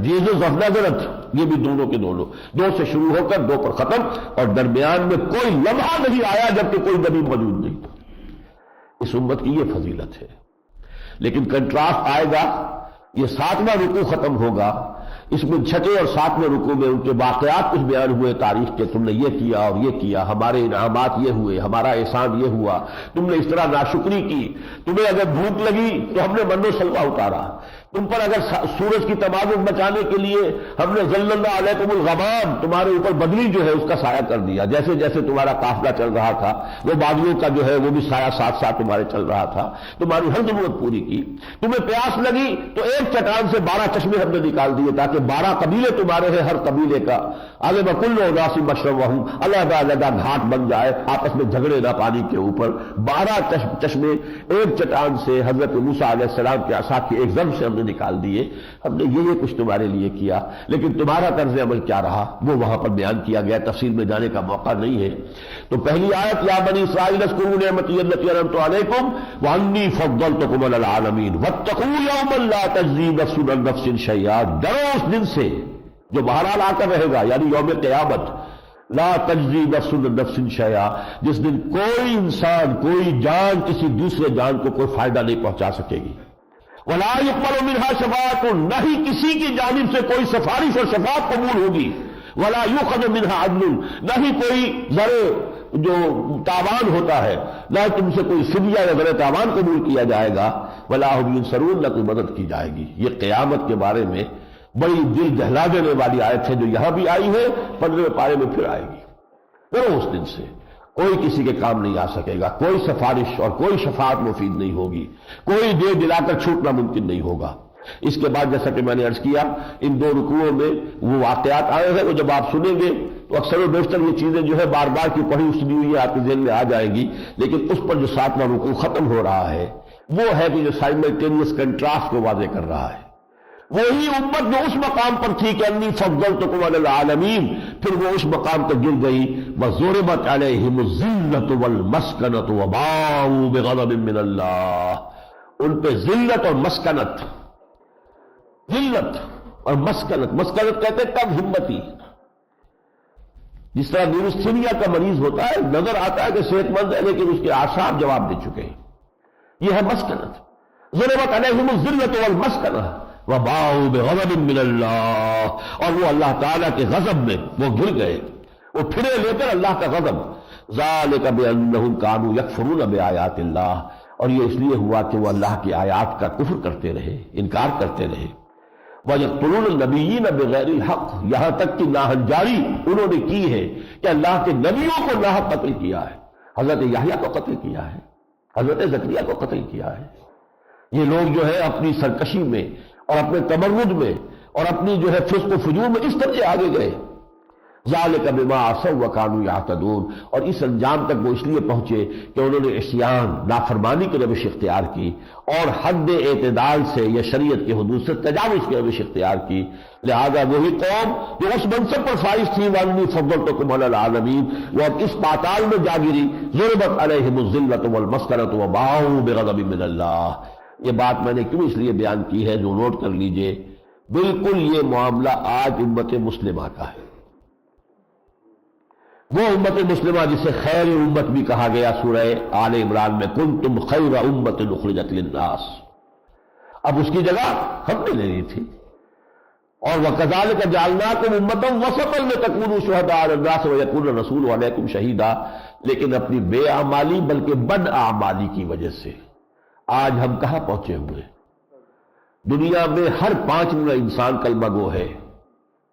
جیزس آف نازرتھ، یہ بھی دونوں کے دونوں، دو سے شروع ہو کر دو پر ختم، اور درمیان میں کوئی لمحہ نہیں آیا جبکہ کوئی نبی موجود نہیں تھا. اس امت کی یہ فضیلت ہے. لیکن کنٹراسٹ آئے گا، یہ 7واں رکوع ختم ہوگا، اس میں 6 اور 7ویں رکوع میں ان کے واقعات کچھ بیان ہوئے تاریخ کے، تم نے یہ کیا اور یہ کیا، ہمارے انعامات یہ ہوئے، ہمارا احسان یہ ہوا، تم نے اس طرح ناشکری کی، تمہیں اگر بھوک لگی تو ہم نے من و سلوہ اتارا، تم پر اگر سورج کی توازن بچانے کے لیے ہم نے ظللنا علیکم الغمام، تمہارے اوپر بدلی جو ہے اس کا سایہ کر دیا، جیسے جیسے تمہارا قافلہ چل رہا تھا وہ بادلوں کا جو ہے وہ بھی سایہ ساتھ ساتھ تمہارے چل رہا تھا، تمہاری ہر ضرورت پوری کی. تمہیں پیاس لگی تو ایک چٹان سے 12 چشمے ہم نے نکال دیے تاکہ 12 قبیلے تمہارے ہیں، ہر قبیلے کا آگے بکل اناس مشربہم، علیحدہ علیحدہ گھاٹ بن جائے، آپس میں جھگڑے نہ پانی کے اوپر. 12 چشمے ایک چٹان سے حضرت موسیٰ علیہ السلام کے عصا کی ایک ضرب سے ہم نے نکال دیے. ہم نے یہ کچھ تمہارے لیے کیا، لیکن تمہارا طرز عمل کیا رہا وہ وہاں پر بیان کیا گیا، تفصیل میں جانے کا موقع نہیں ہے. تو پہلی آیت یا بنی اسرائیل اذکروا نعمتی التی انعمت علیکم وانی فضلتکم علی العالمین واتقوا یوما لا تجزی نفس عن نفس شیئا، ڈرو اس دن سے جو بہرحال آ کر رہے گا، یعنی یوم قیامت. لا تجزی نفس عن نفس شیئا، جس دن کوئی انسان، کوئی جان کسی دوسرے جان کو کوئی فائدہ نہیں پہنچا سکے گی. ولا يقبل منها شفاعۃ، نہ ہی کسی کی جانب سے کوئی سفارش اور شفاعت قبول ہوگی. ولا يؤخذ منها عدل، نہ ہی کوئی ذرے جو تاوان ہوتا ہے، نہ تم سے کوئی فدیہ یا ذرے تاوان قبول کیا جائے گا. ولا هم ينصرون، نہ کوئی مدد کی جائے گی. یہ قیامت کے بارے میں بڑی دل دہلا دینے والی آیت ہے جو یہاں بھی آئی ہے، 15ویں پارے میں پھر آئے گی. ڈرو اس دن سے، کوئی کسی کے کام نہیں آ سکے گا، کوئی سفارش اور کوئی شفاعت مفید نہیں ہوگی، کوئی دے دلا کر چھوٹنا ممکن نہیں ہوگا. اس کے بعد جیسا کہ میں نے عرض کیا ان دو رکوعوں میں وہ واقعات آئے ہیں، وہ جب آپ سنیں گے تو اکثر و بیشتر یہ چیزیں جو ہے بار بار کی پڑھی سنی ہوئی آپ کے ذہن میں آ جائیں گی. لیکن اس پر جو 7واں رکوع ختم ہو رہا ہے وہ ہے کہ جو سائملٹینیس کنٹراسٹ کو واضح کر رہا ہے. وہی امت جو اس مقام پر تھی کہ انی فضلتکم علی العالمین، پھر وہ اس مقام پر گر گئی. وضربت علیہم الذلۃ والمسکنۃ وباؤوا بغضب من اللہ، ان پہ ذلت اور مسکنت، ذلت اور مسکنت، مسکنت کہتے ہیں کم ہمتی. جس طرح نیورستھینیا کا مریض ہوتا ہے، نظر آتا ہے کہ صحت مند ہے لیکن اس کے اعصاب جواب دے چکے ہیں، یہ ہے مسکنت. ضربت علیہم الذلۃ والمسکنۃ وباؤوا بغضب من اللہ، اور وہ اللہ تعالیٰ کے غضب میں وہ گر گئے، وہ پھرے لے کر اللہ کا غضب. ذالک بانہم کانوا یکفرون بآیات اللہ، اور یہ اس لیے ہوا کہ وہ اللہ کی آیات کا کفر کرتے رہے، انکار کرتے رہے. وَيَقْتُلُونَ النَّبِيِّينَ بِغَيْرِ الْحَقِّ، یہاں تک کہ ناہنجاری انہوں نے کی ہے کہ اللہ کے نبیوں کو ناحق قتل کیا ہے۔ حضرت یحییٰ کو قتل کیا ہے، حضرت زکریا کو قتل کیا ہے۔ یہ لوگ جو ہے اپنی سرکشی میں اور اپنے تمرد میں اور اپنی جو ہے فسق و فجور میں اس طرح آگے گئے۔ ذَلِكَ بِمَا عَصَوْا وَكَانُوا يَعْتَدُونَ، اور اس انجام تک وہ اس لیے پہنچے کہ انہوں نے عصیان، نافرمانی کی روش اختیار کی اور حد اعتدال سے یا شریعت کے حدود سے تجاوز کی روش اختیار کی۔ لہذا وہی قوم جو اس منصب پر فائز تھی وَأَنِّي فَضَّلْتُكُمْ عَلَى الْعَالَمِينَ، وہ اب اس پاتال میں جا گری۔ ضُرِبَتْ عَلَيْهِمُ الذِّلَّةُ وَالْمَسْكَنَةُ وَبَاءُوا بِغَضَبٍ مِّنَ اللَّهِ۔ یہ بات میں نے کیوں اس لیے بیان کی ہے جو نوٹ کر لیجئے، بالکل یہ معاملہ آج امت مسلمہ کا ہے۔ وہ امت مسلمہ جسے خیر امت بھی کہا گیا سورہ آل عمران میں، کنتم خیر امت اخرجت للناس، اب اس کی جگہ ہم نے لینی تھی۔ اور وَكَذَلِكَ جَعَلْنَاكُمْ أُمَّةً وَسَطًا لِتَكُونُوا شُهَدَاءَ عَلَى النَّاسِ وَيَكُونَ الرَّسُولُ عَلَيْكُمْ شَهِيدًا، لیکن اپنی بے اعمالی بلکہ بد اعمالی کی وجہ سے آج ہم کہاں پہنچے ہوئے؟ دنیا میں ہر 5واں انسان کلمہ گو ہے۔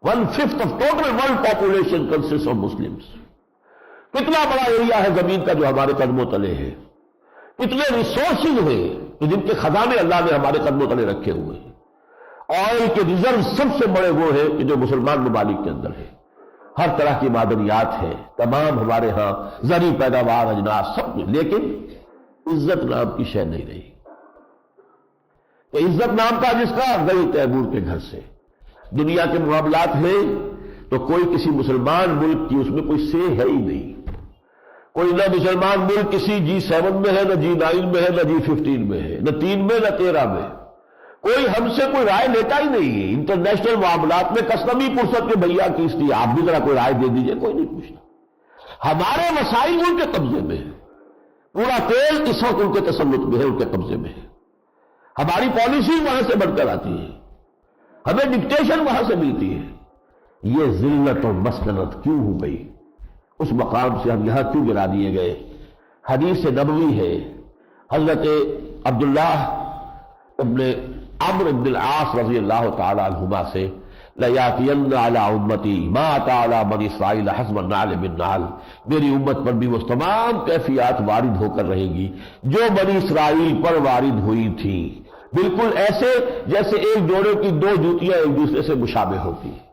1/5 of total world population consists of Muslims۔ کتنا بڑا ایریا ہے زمین کا جو ہمارے قدموں تلے ہے، کتنے ریسورسز ہیں کہ جن کے خزانے اللہ نے ہمارے قدموں تلے رکھے ہوئے ہیں۔ آئل کے ریزرو سب سے بڑے وہ ہیں کہ جو مسلمان ممالک کے اندر ہے، ہر طرح کی معدنیات ہے، تمام ہمارے ہاں زرعی پیداوار، اجناس سب کچھ، لیکن عزت نام کی شے نہیں رہی کہ عزت نام کا جس کا گئی تیمور کے گھر سے۔ دنیا کے معاملات ہیں تو کوئی کسی مسلمان ملک کی اس میں کوئی سے ہے ہی نہیں، کوئی نہ مسلمان ملک کسی G7 میں ہے، نہ G9 میں ہے، نہ G15 میں ہے، نہ 3 میں نہ 13 میں، کوئی ہم سے کوئی رائے لیتا ہی نہیں ہے۔ انٹرنیشنل معاملات میں کسٹمی پرست کے بھیا کی اس لیے آپ بھی ذرا کوئی رائے دے دیجئے، کوئی نہیں پوچھتا۔ ہمارے مسائل ان کے قبضے میں ہے، پورا تیل اس وقت ان کے تسلط میں ہے، ان کے قبضے میں ہے، ہماری پالیسی وہاں سے بڑھ کر آتی ہے، ہمیں ڈکٹیشن وہاں سے ملتی ہے۔ یہ ذلت اور مسکنت کیوں ہو گئی؟ اس مقام سے ہم یہاں کیوں گرا دیے گئے؟ حدیث نبوی ہے، حضرت عبداللہ ابن عمرو بن العاص رضی اللہ تعالی عنہما سے، لَيَأْتِيَنَّ عَلَىٰ أُمَّتِي مَا أَتَىٰ عَلَىٰ بَنِي إِسْرَائِيلَ حَسْبَ النَّعْلِ بِالنَّعْلِ، میری امت پر بھی وہ تمام کیفیات وارد ہو کر رہے گی جو بنی اسرائیل پر وارد ہوئی تھی، بالکل ایسے جیسے ایک جوڑے کی 2 جوتیاں ایک دوسرے سے مشابہ ہوتی ہیں۔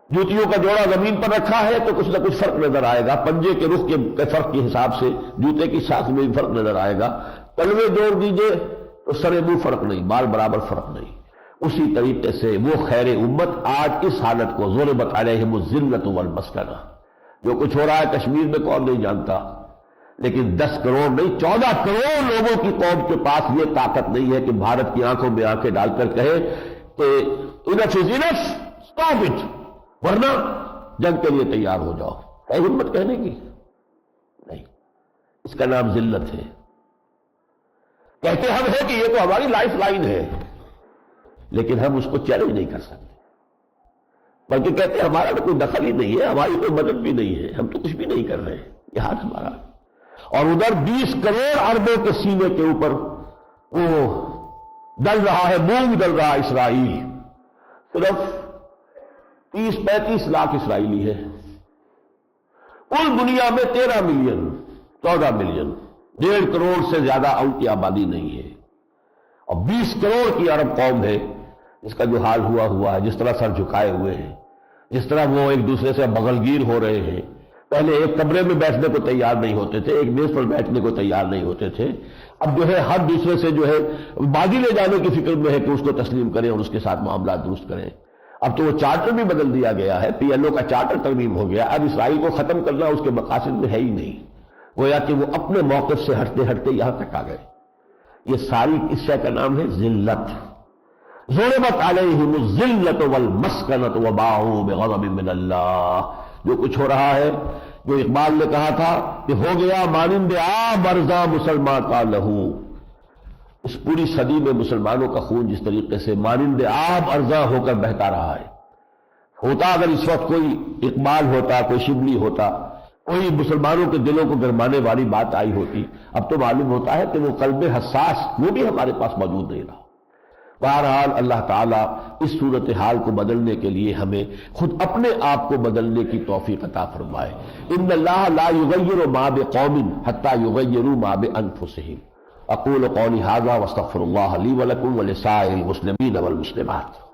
جوتیوں کا جوڑا زمین پر رکھا ہے تو کچھ نہ کچھ فرق نظر آئے گا، پنجے کے رخ کے فرق کے حساب سے جوتے کی ساخ میں بھی فرق نظر آئے گا، تلوے جوڑ دیجئے تو سر منہ فرق نہیں، بال برابر فرق نہیں۔ اسی طریقے سے وہ خیر امت آج اس حالت کو ضربت علیہم الذلۃ والمسکنہ، جو کچھ ہو رہا ہے کشمیر میں کون نہیں جانتا، لیکن 10 کروڑ نہیں 14 کروڑ لوگوں کی قوم کے پاس یہ طاقت نہیں ہے کہ بھارت کی آنکھوں میں آنکھیں ڈال کر کہے کہ انف از انف، اسٹاپ اٹ، ورنہ جنگ کے لیے تیار ہو جاؤ۔ ہے ہمت کہنے کی؟ نہیں، اس کا نام ذلت ہے۔ کہتے ہم ہیں کہ یہ تو ہماری لائف لائن ہے، لیکن ہم اس کو چیلنج نہیں کر سکتے، بلکہ کہتے ہیں ہمارا تو کوئی دخل ہی نہیں ہے، ہماری کوئی مدد بھی نہیں ہے، ہم تو کچھ بھی نہیں کر رہے ہیں، یہ ہاتھ ہمارا۔ اور ادھر 20 کروڑ عربوں کے سینے کے اوپر وہ ڈل رہا ہے، مونگ ڈل رہا ہے اسرائیل، صرف 30-35 لاکھ اسرائیلی ہے، کل دنیا میں 13 ملین 14 ملین 1.5 کروڑ سے زیادہ ان کی آبادی نہیں ہے، اور 20 کروڑ کی عرب قوم ہے جس کا جو حال ہوا ہے، جس طرح سر جھکائے ہوئے ہیں، جس طرح وہ ایک دوسرے سے بغلگیر ہو رہے ہیں۔ پہلے ایک کمرے میں بیٹھنے کو تیار نہیں ہوتے تھے، ایک میز پر بیٹھنے کو تیار نہیں ہوتے تھے، اب جو ہے ہر دوسرے سے جو ہے بازی لے جانے کی فکر میں ہے کہ اس کو تسلیم کریں اور اس کے ساتھ معاملات درست کریں۔ اب تو وہ چارٹر بھی بدل دیا گیا ہے، PLO کا چارٹر ترمیم ہو گیا، اب اسرائیل کو ختم کرنا اس کے مقاصد میں ہے ہی نہیں، گویا کہ وہ اپنے موقف سے ہٹتے ہٹتے یہاں تک آ گئے۔ یہ ساری اس شے کا نام ہے ذلت۔ ضربت علیہم الذلۃ والمسکنۃ وباءوا بغضب من اللہ، جو کچھ ہو رہا ہے، جو اقبال نے کہا تھا کہ ہو گیا مانند آب ارزاں مسلمان کا لہو، اس پوری صدی میں مسلمانوں کا خون جس طریقے سے مانند آب ارزاں ہو کر بہتا رہا ہے، ہوتا اگر اس وقت کوئی اقبال ہوتا، کوئی شبلی ہوتا، کوئی مسلمانوں کے دلوں کو گرمانے والی بات آئی ہوتی، اب تو معلوم ہوتا ہے کہ وہ قلب حساس وہ بھی ہمارے پاس موجود نہیں رہا۔ بہرحال اللہ تعالیٰ اس صورتحال کو بدلنے کے لیے ہمیں خود اپنے آپ کو بدلنے کی توفیق عطا فرمائے۔ ان اللہ لا یغیر ما بقوم حتی یغیروا ما بانفسہم۔ اقول قولی ھذا واستغفر اللہ لی ولکم ولسائر المسلمین والمسلمات۔